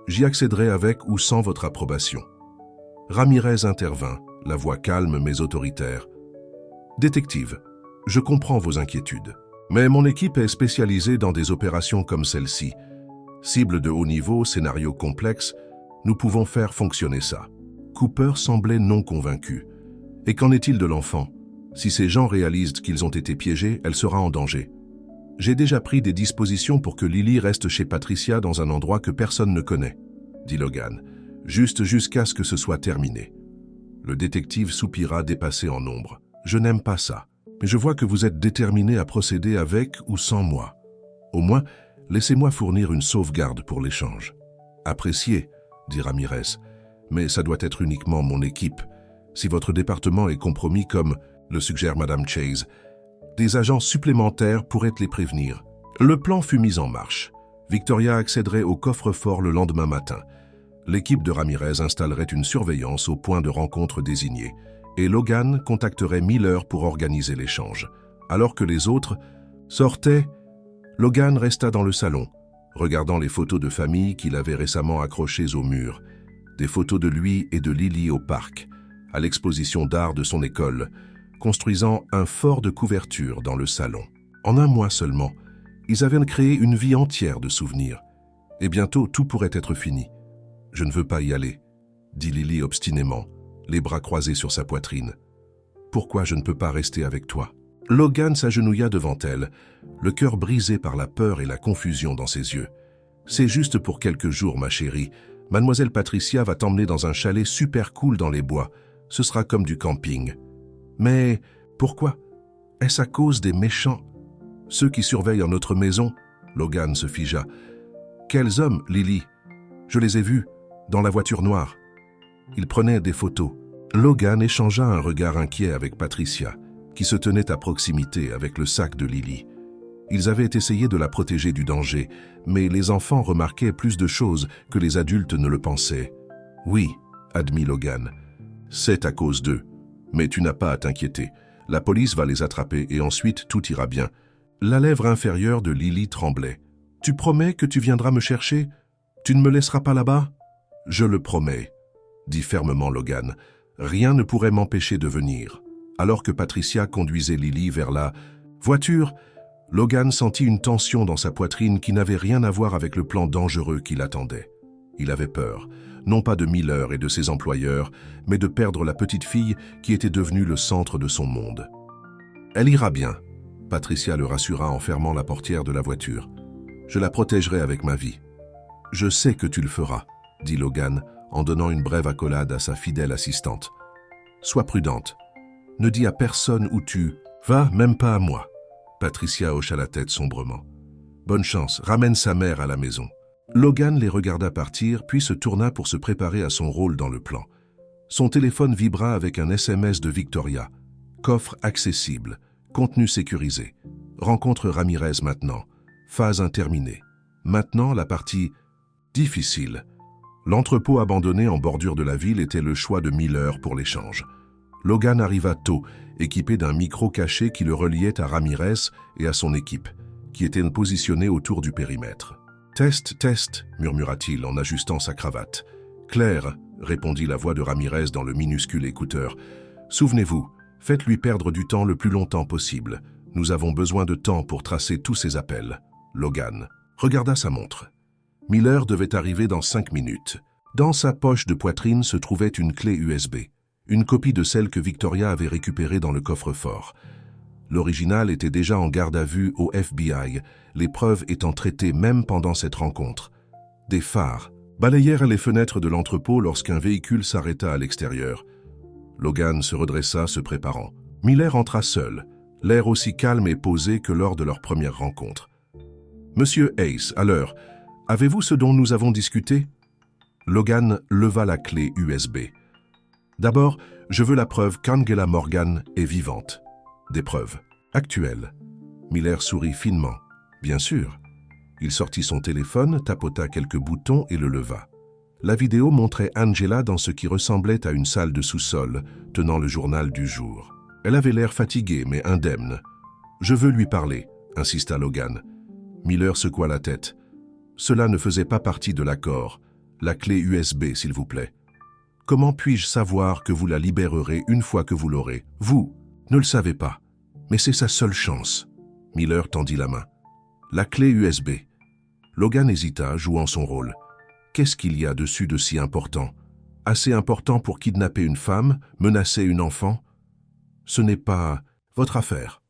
J'y accéderai avec ou sans votre approbation. Ramirez intervint, la voix calme mais autoritaire. Détective, je comprends vos inquiétudes, mais mon équipe est spécialisée dans des opérations comme celle-ci. Cible de haut niveau, scénario complexe, nous pouvons faire fonctionner ça. Cooper semblait non convaincu. Et qu'en est-il de l'enfant? Si ces gens réalisent qu'ils ont été piégés, elle sera en danger. J'ai déjà pris des dispositions pour que Lily reste chez Patricia dans un endroit que personne ne connaît, dit Logan, juste jusqu'à ce que ce soit terminé. Le détective soupira dépassé en ombre. Je n'aime pas ça, mais je vois que vous êtes déterminé à procéder avec ou sans moi. Au moins, laissez-moi fournir une sauvegarde pour l'échange. Apprécié, dit Ramirez, mais ça doit être uniquement mon équipe. Si votre département est compromis comme le suggère Madame Chase, des agents supplémentaires pourraient les prévenir. Le plan fut mis en marche. Victoria accéderait au coffre-fort le lendemain matin. L'équipe de Ramirez installerait une surveillance au point de rencontre désigné, et Logan contacterait Miller pour organiser l'échange. Alors que les autres sortaient, Logan resta dans le salon, regardant les photos de famille qu'il avait récemment accrochées au mur, des photos de lui et de Lily au parc, à l'exposition d'art de son école, construisant un fort de couverture dans le salon. En un mois seulement, ils avaient créé une vie entière de souvenirs. Et bientôt, tout pourrait être fini. « Je ne veux pas y aller », dit Lily obstinément, les bras croisés sur sa poitrine. « Pourquoi je ne peux pas rester avec toi ?» Logan s'agenouilla devant elle, le cœur brisé par la peur et la confusion dans ses yeux. « C'est juste pour quelques jours, ma chérie. Mademoiselle Patricia va t'emmener dans un chalet super cool dans les bois. Ce sera comme du camping. » Mais pourquoi? Est-ce à cause des méchants? Ceux qui surveillent notre maison? Logan se figea. Quels hommes, Lily? Je les ai vus, dans la voiture noire. Ils prenaient des photos. Logan échangea un regard inquiet avec Patricia, qui se tenait à proximité avec le sac de Lily. Ils avaient essayé de la protéger du danger, mais les enfants remarquaient plus de choses que les adultes ne le pensaient. Oui, admit Logan, c'est à cause d'eux. Mais tu n'as pas à t'inquiéter. La police va les attraper et ensuite tout ira bien. La lèvre inférieure de Lily tremblait. « Tu promets que tu viendras me chercher? Tu ne me laisseras pas là-bas ?»« Je le promets, » dit fermement Logan. « Rien ne pourrait m'empêcher de venir. » Alors que Patricia conduisait Lily vers la voiture, Logan sentit une tension dans sa poitrine qui n'avait rien à voir avec le plan dangereux qui l'attendait. Il avait peur. Non pas de Miller et de ses employeurs, mais de perdre la petite fille qui était devenue le centre de son monde. « Elle ira bien », Patricia le rassura en fermant la portière de la voiture. « Je la protégerai avec ma vie. »« Je sais que tu le feras », dit Logan en donnant une brève accolade à sa fidèle assistante. « Sois prudente. Ne dis à personne où tu vas, même pas à moi. » Patricia hocha la tête sombrement. « Bonne chance, ramène sa mère à la maison. » Logan les regarda partir, puis se tourna pour se préparer à son rôle dans le plan. Son téléphone vibra avec un SMS de Victoria. Coffre accessible, contenu sécurisé. Rencontre Ramirez maintenant. Phase 1 terminée. Maintenant, la partie difficile. L'entrepôt abandonné en bordure de la ville était le choix de Miller pour l'échange. Logan arriva tôt, équipé d'un micro caché qui le reliait à Ramirez et à son équipe, qui étaient positionnés autour du périmètre. « Test, test », murmura-t-il en ajustant sa cravate. « Claire », répondit la voix de Ramirez dans le minuscule écouteur. « Souvenez-vous, faites-lui perdre du temps le plus longtemps possible. Nous avons besoin de temps pour tracer tous ces appels. » Logan regarda sa montre. Miller devait arriver dans 5 minutes. Dans sa poche de poitrine se trouvait une clé USB, une copie de celle que Victoria avait récupérée dans le coffre-fort. L'original était déjà en garde à vue au FBI, les preuves étant traitées même pendant cette rencontre. Des phares balayèrent les fenêtres de l'entrepôt lorsqu'un véhicule s'arrêta à l'extérieur. Logan se redressa, se préparant. Miller entra seul, l'air aussi calme et posé que lors de leur première rencontre. « Monsieur Hayes, à l'heure, avez-vous ce dont nous avons discuté ?» Logan leva la clé USB. « D'abord, je veux la preuve qu'Angela Morgan est vivante. Des preuves actuelles. » Miller sourit finement. « Bien sûr. » Il sortit son téléphone, tapota quelques boutons et le leva. La vidéo montrait Angela dans ce qui ressemblait à une salle de sous-sol, tenant le journal du jour. Elle avait l'air fatiguée, mais indemne. « Je veux lui parler », insista Logan. Miller secoua la tête. « Cela ne faisait pas partie de l'accord. La clé USB, s'il vous plaît. »« Comment puis-je savoir que vous la libérerez une fois que vous l'aurez? Vous ne le savez pas. Mais c'est sa seule chance. » Miller tendit la main. « La clé USB. » Logan hésita, jouant son rôle. Qu'est-ce qu'il y a dessus de si important? Assez important pour kidnapper une femme, menacer une enfant? Ce n'est pas votre affaire.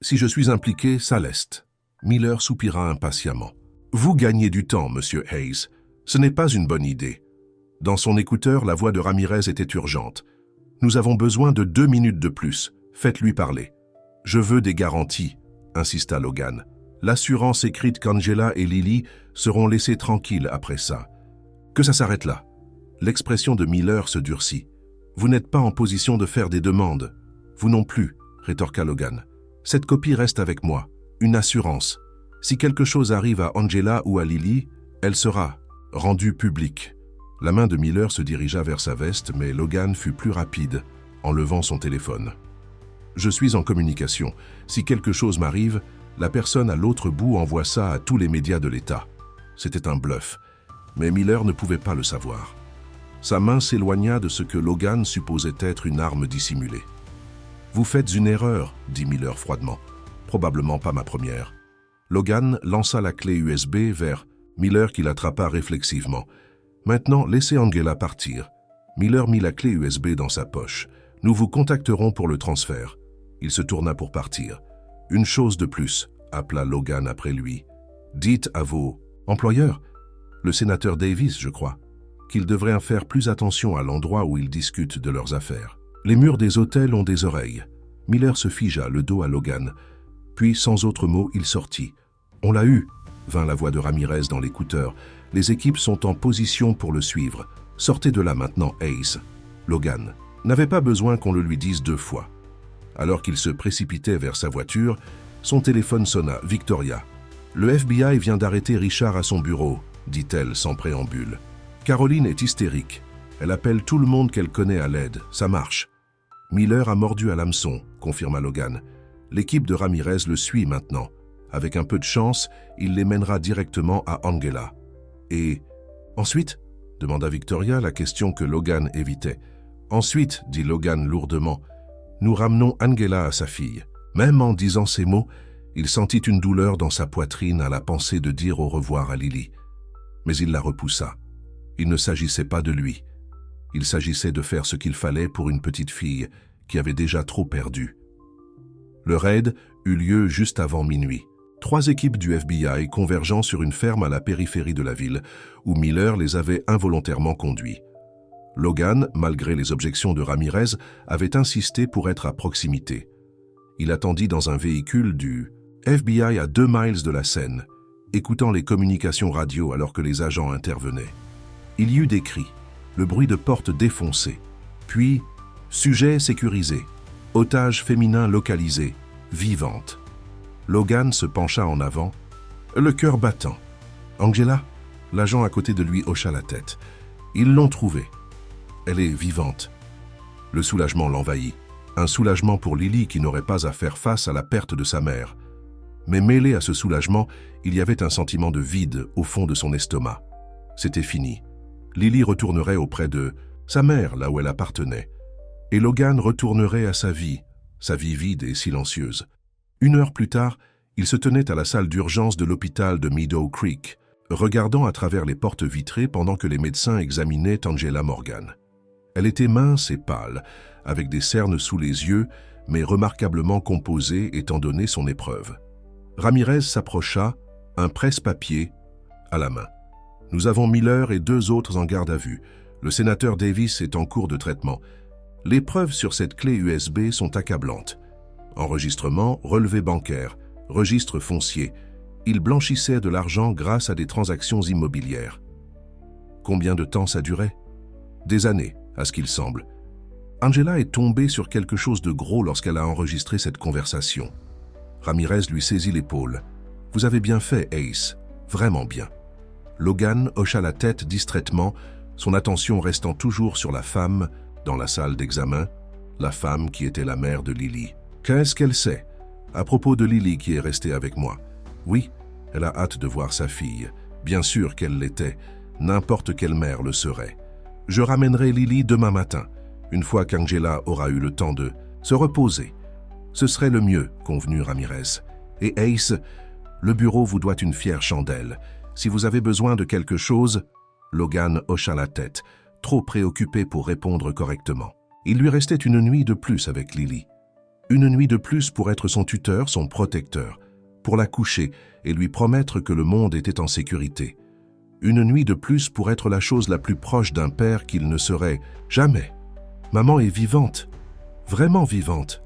Si je suis impliqué, ça l'est. Miller soupira impatiemment. Vous gagnez du temps, monsieur Hayes. Ce n'est pas une bonne idée. Dans son écouteur, la voix de Ramirez était urgente. Nous avons besoin de 2 minutes de plus. Faites-lui parler. Je veux des garanties, insista Logan. L'assurance écrite qu'Angela et Lily seront laissées tranquilles après ça. Que ça s'arrête là. L'expression de Miller se durcit. Vous n'êtes pas en position de faire des demandes. Vous non plus, rétorqua Logan. Cette copie reste avec moi. Une assurance. Si quelque chose arrive à Angela ou à Lily, elle sera rendue publique. La main de Miller se dirigea vers sa veste, mais Logan fut plus rapide, en levant son téléphone. Je suis en communication. Si quelque chose m'arrive, la personne à l'autre bout envoie ça à tous les médias de l'État. C'était un bluff, mais Miller ne pouvait pas le savoir. Sa main s'éloigna de ce que Logan supposait être une arme dissimulée. « Vous faites une erreur, » dit Miller froidement. « Probablement pas ma première. » Logan lança la clé USB vers Miller qui l'attrapa réflexivement. « Maintenant, laissez Angela partir. » Miller mit la clé USB dans sa poche. « Nous vous contacterons pour le transfert. » Il se tourna pour partir. « Une chose de plus, » appela Logan après lui. « Dites à vos employeurs, le sénateur Davis, je crois, qu'ils devraient faire plus attention à l'endroit où ils discutent de leurs affaires. Les murs des hôtels ont des oreilles. » Miller se figea, le dos à Logan. Puis, sans autre mot, il sortit. « On l'a eu !» vint la voix de Ramirez dans l'écouteur. « Les équipes sont en position pour le suivre. Sortez de là maintenant, Hayes. » Logan n'avait pas besoin qu'on le lui dise 2 fois. Alors qu'il se précipitait vers sa voiture, son téléphone sonna. Victoria. « Le FBI vient d'arrêter Richard à son bureau, » dit-elle sans préambule. « Caroline est hystérique. Elle appelle tout le monde qu'elle connaît à l'aide. Ça marche. » Miller a mordu à l'hameçon, confirma Logan. L'équipe de Ramirez le suit maintenant. Avec un peu de chance, il les mènera directement à Angela. Et ensuite, demanda Victoria, la question que Logan évitait. Ensuite, dit Logan lourdement, nous ramenons Angela à sa fille. Même en disant ces mots, il sentit une douleur dans sa poitrine à la pensée de dire au revoir à Lily. Mais il la repoussa. Il ne s'agissait pas de lui. Il s'agissait de faire ce qu'il fallait pour une petite fille qui avait déjà trop perdu. Le raid eut lieu juste avant minuit. 3 équipes du FBI convergeant sur une ferme à la périphérie de la ville, où Miller les avait involontairement conduits. Logan, malgré les objections de Ramirez, avait insisté pour être à proximité. Il attendit dans un véhicule du FBI à 2 miles de la scène, écoutant les communications radio alors que les agents intervenaient. Il y eut des cris, le bruit de portes défoncées, puis « sujet sécurisé », « otage féminin localisé »,« vivante ». Logan se pencha en avant, le cœur battant. « Angela ?» L'agent à côté de lui hocha la tête. Ils l'ont trouvée. Elle est vivante. Le soulagement l'envahit. Un soulagement pour Lily qui n'aurait pas à faire face à la perte de sa mère. Mais mêlé à ce soulagement, il y avait un sentiment de vide au fond de son estomac. C'était fini. Lily retournerait auprès de sa mère, là où elle appartenait. Et Logan retournerait à sa vie vide et silencieuse. 1 heure plus tard, il se tenait à la salle d'urgence de l'hôpital de Meadow Creek, regardant à travers les portes vitrées pendant que les médecins examinaient Angela Morgan. Elle était mince et pâle, avec des cernes sous les yeux, mais remarquablement composée étant donné son épreuve. Ramirez s'approcha, un presse-papier à la main. « Nous avons Miller et 2 autres en garde à vue. Le sénateur Davis est en cours de traitement. Les preuves sur cette clé USB sont accablantes. Enregistrement, relevé bancaire, registre foncier. Il blanchissait de l'argent grâce à des transactions immobilières. » Combien de temps ça durait? Des années, à ce qu'il semble. Angela est tombée sur quelque chose de gros lorsqu'elle a enregistré cette conversation. Ramirez lui saisit l'épaule. « Vous avez bien fait, Ace. Vraiment bien. » Logan hocha la tête distraitement, son attention restant toujours sur la femme dans la salle d'examen, la femme qui était la mère de Lily. « Qu'est-ce qu'elle sait? À propos de Lily qui est restée avec moi. Oui, elle a hâte de voir sa fille. Bien sûr qu'elle l'était. N'importe quelle mère le serait. Je ramènerai Lily demain matin, une fois qu'Angela aura eu le temps de se reposer. Ce serait le mieux, convenu Ramirez. Et Ace, le bureau vous doit une fière chandelle. Si vous avez besoin de quelque chose... » Logan hocha la tête, trop préoccupé pour répondre correctement. Il lui restait une nuit de plus avec Lily. Une nuit de plus pour être son tuteur, son protecteur, pour la coucher et lui promettre que le monde était en sécurité. Une nuit de plus pour être la chose la plus proche d'un père qu'il ne serait jamais. Maman est vivante, vraiment vivante.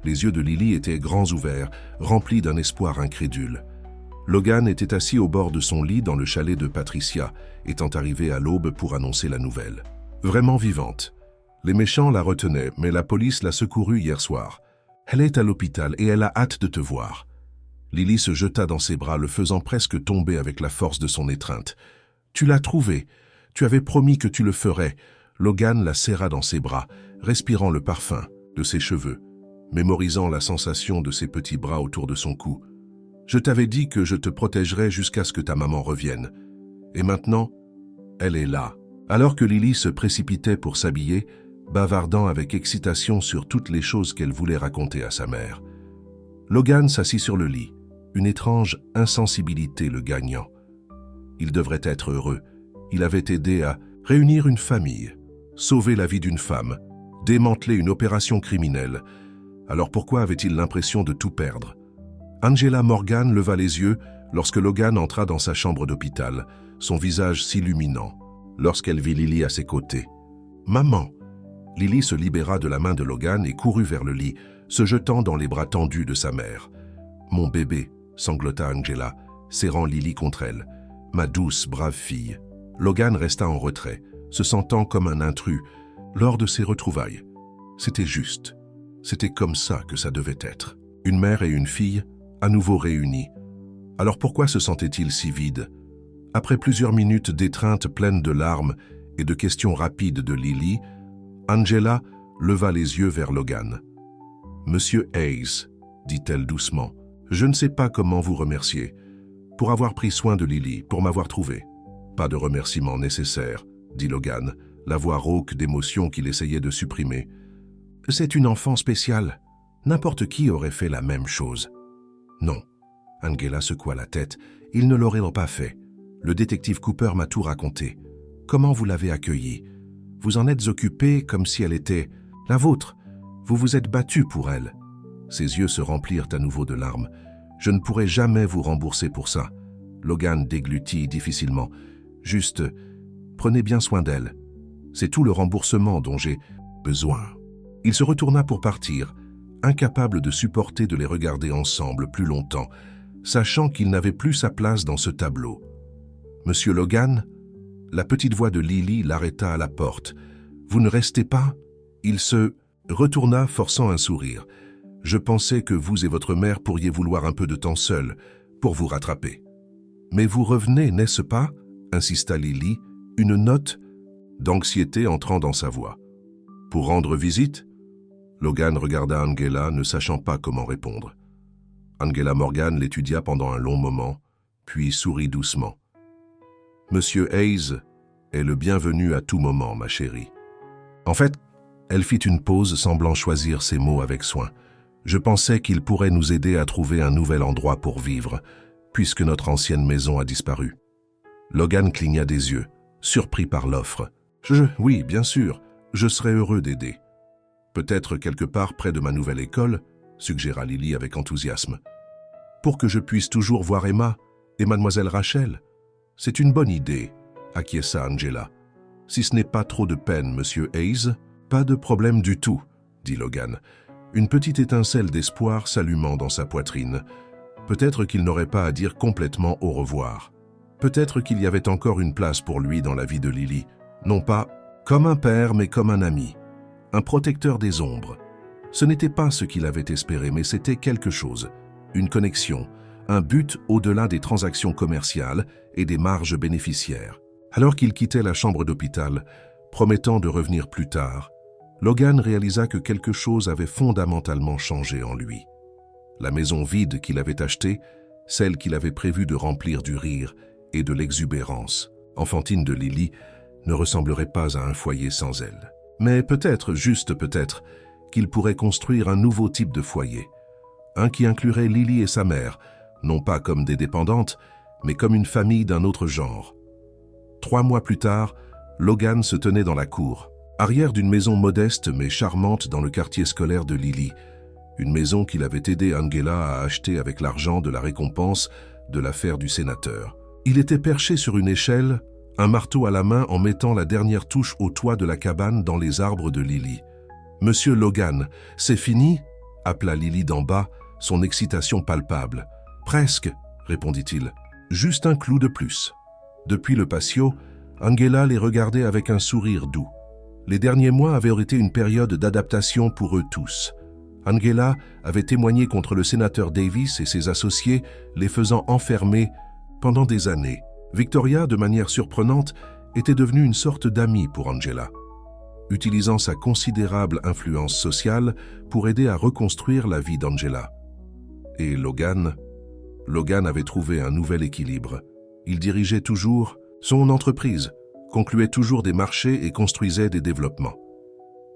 Les yeux de Lily étaient grands ouverts, remplis d'un espoir incrédule. Logan était assis au bord de son lit dans le chalet de Patricia, étant arrivé à l'aube pour annoncer la nouvelle. Vraiment vivante. Les méchants la retenaient, mais la police l'a secourue hier soir. Elle est à l'hôpital et elle a hâte de te voir. Lily se jeta dans ses bras, le faisant presque tomber avec la force de son étreinte. Tu l'as trouvée. Tu avais promis que tu le ferais. Logan la serra dans ses bras, respirant le parfum de ses cheveux, mémorisant la sensation de ses petits bras autour de son cou. Je t'avais dit que je te protégerais jusqu'à ce que ta maman revienne. Et maintenant, elle est là. Alors que Lily se précipitait pour s'habiller, bavardant avec excitation sur toutes les choses qu'elle voulait raconter à sa mère. Logan s'assit sur le lit, une étrange insensibilité le gagnant. Il devrait être heureux. Il avait aidé à réunir une famille, sauver la vie d'une femme, démanteler une opération criminelle. Alors pourquoi avait-il l'impression de tout perdre? Angela Morgan leva les yeux lorsque Logan entra dans sa chambre d'hôpital, son visage s'illuminant, lorsqu'elle vit Lily à ses côtés. « Maman !» Lily se libéra de la main de Logan et courut vers le lit, se jetant dans les bras tendus de sa mère. « Mon bébé !» sanglota Angela, serrant Lily contre elle. « Ma douce, brave fille !» Logan resta en retrait, se sentant comme un intrus lors de ses retrouvailles. C'était juste. C'était comme ça que ça devait être. Une mère et une fille, à nouveau réunies. Alors pourquoi se sentait-il si vide? Après plusieurs minutes d'étreinte pleine de larmes et de questions rapides de Lily, Angela leva les yeux vers Logan. « Monsieur Hayes, dit-elle doucement, je ne sais pas comment vous remercier. Pour avoir pris soin de Lily, pour m'avoir trouvé. Pas de remerciement nécessaire, dit Logan, la voix rauque d'émotion qu'il essayait de supprimer. C'est une enfant spéciale. N'importe qui aurait fait la même chose. Non. Angela secoua la tête. Il ne l'aurait pas fait. Le détective Cooper m'a tout raconté. Comment vous l'avez accueillie? Vous en êtes occupé comme si elle était la vôtre. Vous vous êtes battu pour elle. Ses yeux se remplirent à nouveau de larmes. Je ne pourrai jamais vous rembourser pour ça. Logan déglutit difficilement. Juste, prenez bien soin d'elle. C'est tout le remboursement dont j'ai besoin. Il se retourna pour partir, incapable de supporter de les regarder ensemble plus longtemps, sachant qu'il n'avait plus sa place dans ce tableau. « Monsieur Logan ?» La petite voix de Lily l'arrêta à la porte. « Vous ne restez pas ?» Il se retourna, forçant un sourire. « Je pensais que vous et votre mère pourriez vouloir un peu de temps seul pour vous rattraper. »« Mais vous revenez, n'est-ce pas ?» insista Lily, une note d'anxiété entrant dans sa voix. « Pour rendre visite ?» Logan regarda Angela, ne sachant pas comment répondre. Angela Morgan l'étudia pendant un long moment, puis sourit doucement. « Monsieur Hayes est le bienvenu à tout moment, ma chérie. » En fait, elle fit une pause, semblant choisir ses mots avec soin. « Je pensais qu'il pourrait nous aider à trouver un nouvel endroit pour vivre, puisque notre ancienne maison a disparu. » Logan cligna des yeux, surpris par l'offre. « Oui, bien sûr, je serais heureux d'aider. » « Peut-être quelque part près de ma nouvelle école, » suggéra Lily avec enthousiasme. « Pour que je puisse toujours voir Emma et mademoiselle Rachel. C'est une bonne idée, » acquiesça Angela. « Si ce n'est pas trop de peine, monsieur Hayes, pas de problème du tout, » dit Logan, une petite étincelle d'espoir s'allumant dans sa poitrine. Peut-être qu'il n'aurait pas à dire complètement au revoir. Peut-être qu'il y avait encore une place pour lui dans la vie de Lily, non pas comme un père, mais comme un ami. Un protecteur des ombres. Ce n'était pas ce qu'il avait espéré, mais c'était quelque chose. Une connexion, un but au-delà des transactions commerciales et des marges bénéficiaires. Alors qu'il quittait la chambre d'hôpital, promettant de revenir plus tard, Logan réalisa que quelque chose avait fondamentalement changé en lui. La maison vide qu'il avait achetée, celle qu'il avait prévu de remplir du rire et de l'exubérance, enfantine de Lily, ne ressemblerait pas à un foyer sans elle. Mais peut-être, juste peut-être, qu'il pourrait construire un nouveau type de foyer. Un qui inclurait Lily et sa mère, non pas comme des dépendantes, mais comme une famille d'un autre genre. 3 mois plus tard, Logan se tenait dans la cour, arrière d'une maison modeste mais charmante dans le quartier scolaire de Lily, une maison qu'il avait aidé Angela à acheter avec l'argent de la récompense de l'affaire du sénateur. Il était perché sur une échelle, un marteau à la main en mettant la dernière touche au toit de la cabane dans les arbres de Lily. « Monsieur Logan, c'est fini ?» appela Lily d'en bas, son excitation palpable. « Presque » répondit-il. « Juste un clou de plus. » Depuis le patio, Angela les regardait avec un sourire doux. Les derniers mois avaient été une période d'adaptation pour eux tous. Angela avait témoigné contre le sénateur Davis et ses associés, les faisant enfermer pendant des années. Victoria, de manière surprenante, était devenue une sorte d'amie pour Angela, utilisant sa considérable influence sociale pour aider à reconstruire la vie d'Angela. Et Logan avait trouvé un nouvel équilibre. Il dirigeait toujours son entreprise, concluait toujours des marchés et construisait des développements.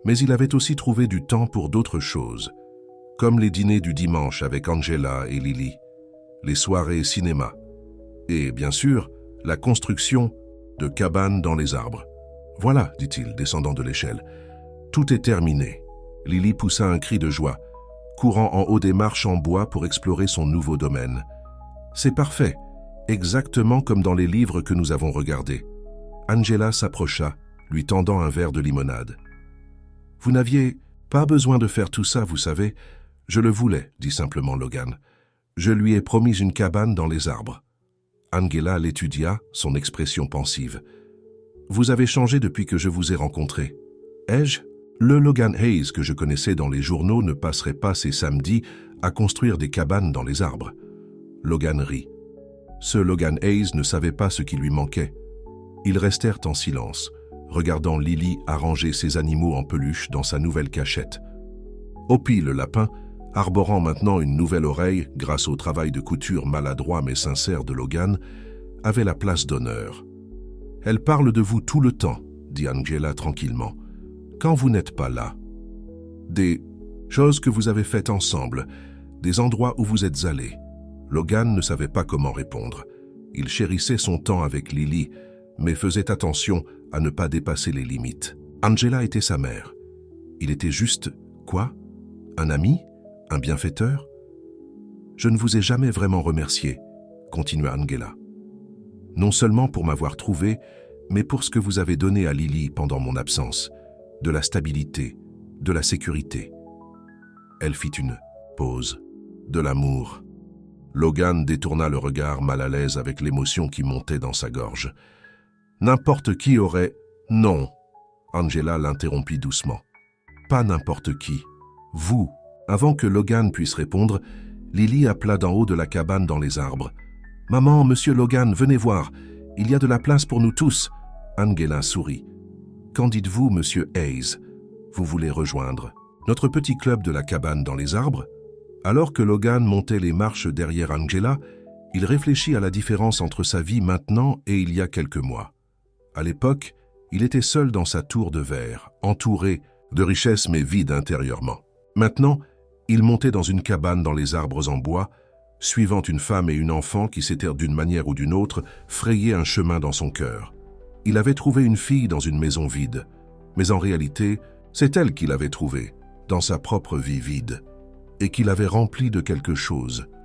Mais il avait aussi trouvé du temps pour d'autres choses, comme les dîners du dimanche avec Angela et Lily, les soirées cinéma, et bien sûr, la construction de cabanes dans les arbres. « Voilà, dit-il, descendant de l'échelle. Tout est terminé. » Lily poussa un cri de joie, courant en haut des marches en bois pour explorer son nouveau domaine. « C'est parfait, exactement comme dans les livres que nous avons regardés. » Angela s'approcha, lui tendant un verre de limonade. « Vous n'aviez pas besoin de faire tout ça, vous savez. Je le voulais, dit simplement Logan. Je lui ai promis une cabane dans les arbres. » Angela l'étudia, son expression pensive. « Vous avez changé depuis que je vous ai rencontré. Ai-je ? Le Logan Hayes que je connaissais dans les journaux ne passerait pas ses samedis à construire des cabanes dans les arbres. » Logan rit. Ce Logan Hayes ne savait pas ce qui lui manquait. Ils restèrent en silence, regardant Lily arranger ses animaux en peluche dans sa nouvelle cachette. Opie, le lapin, arborant maintenant une nouvelle oreille grâce au travail de couture maladroit mais sincère de Logan, avait la place d'honneur. « Elle parle de vous tout le temps, » dit Angela tranquillement, « quand vous n'êtes pas là. Des choses que vous avez faites ensemble, des endroits où vous êtes allés. » Logan ne savait pas comment répondre. Il chérissait son temps avec Lily, mais faisait attention à ne pas dépasser les limites. Angela était sa mère. Il était juste, quoi ? Un ami ? Un bienfaiteur ? Je ne vous ai jamais vraiment remercié, continua Angela. Non seulement pour m'avoir trouvé, mais pour ce que vous avez donné à Lily pendant mon absence, de la stabilité, de la sécurité. Elle fit une pause, de l'amour. Logan détourna le regard mal à l'aise avec l'émotion qui montait dans sa gorge. N'importe qui aurait... Non, Angela l'interrompit doucement. Pas n'importe qui. Vous. Avant que Logan puisse répondre, Lily appela d'en haut de la cabane dans les arbres. « Maman, monsieur Logan, venez voir. Il y a de la place pour nous tous. » Angela sourit. Qu'en dites-vous, monsieur Hayes? Vous voulez rejoindre notre petit club de la cabane dans les arbres? Alors que Logan montait les marches derrière Angela, il réfléchit à la différence entre sa vie maintenant et il y a quelques mois. À l'époque, il était seul dans sa tour de verre, entouré de richesses mais vide intérieurement. Maintenant, il montait dans une cabane dans les arbres en bois, suivant une femme et une enfant qui s'étaient d'une manière ou d'une autre frayé un chemin dans son cœur. Il avait trouvé une fille dans une maison vide, mais en réalité, c'est elle qu'il avait trouvée, dans sa propre vie vide, et qu'il avait remplie de quelque chose,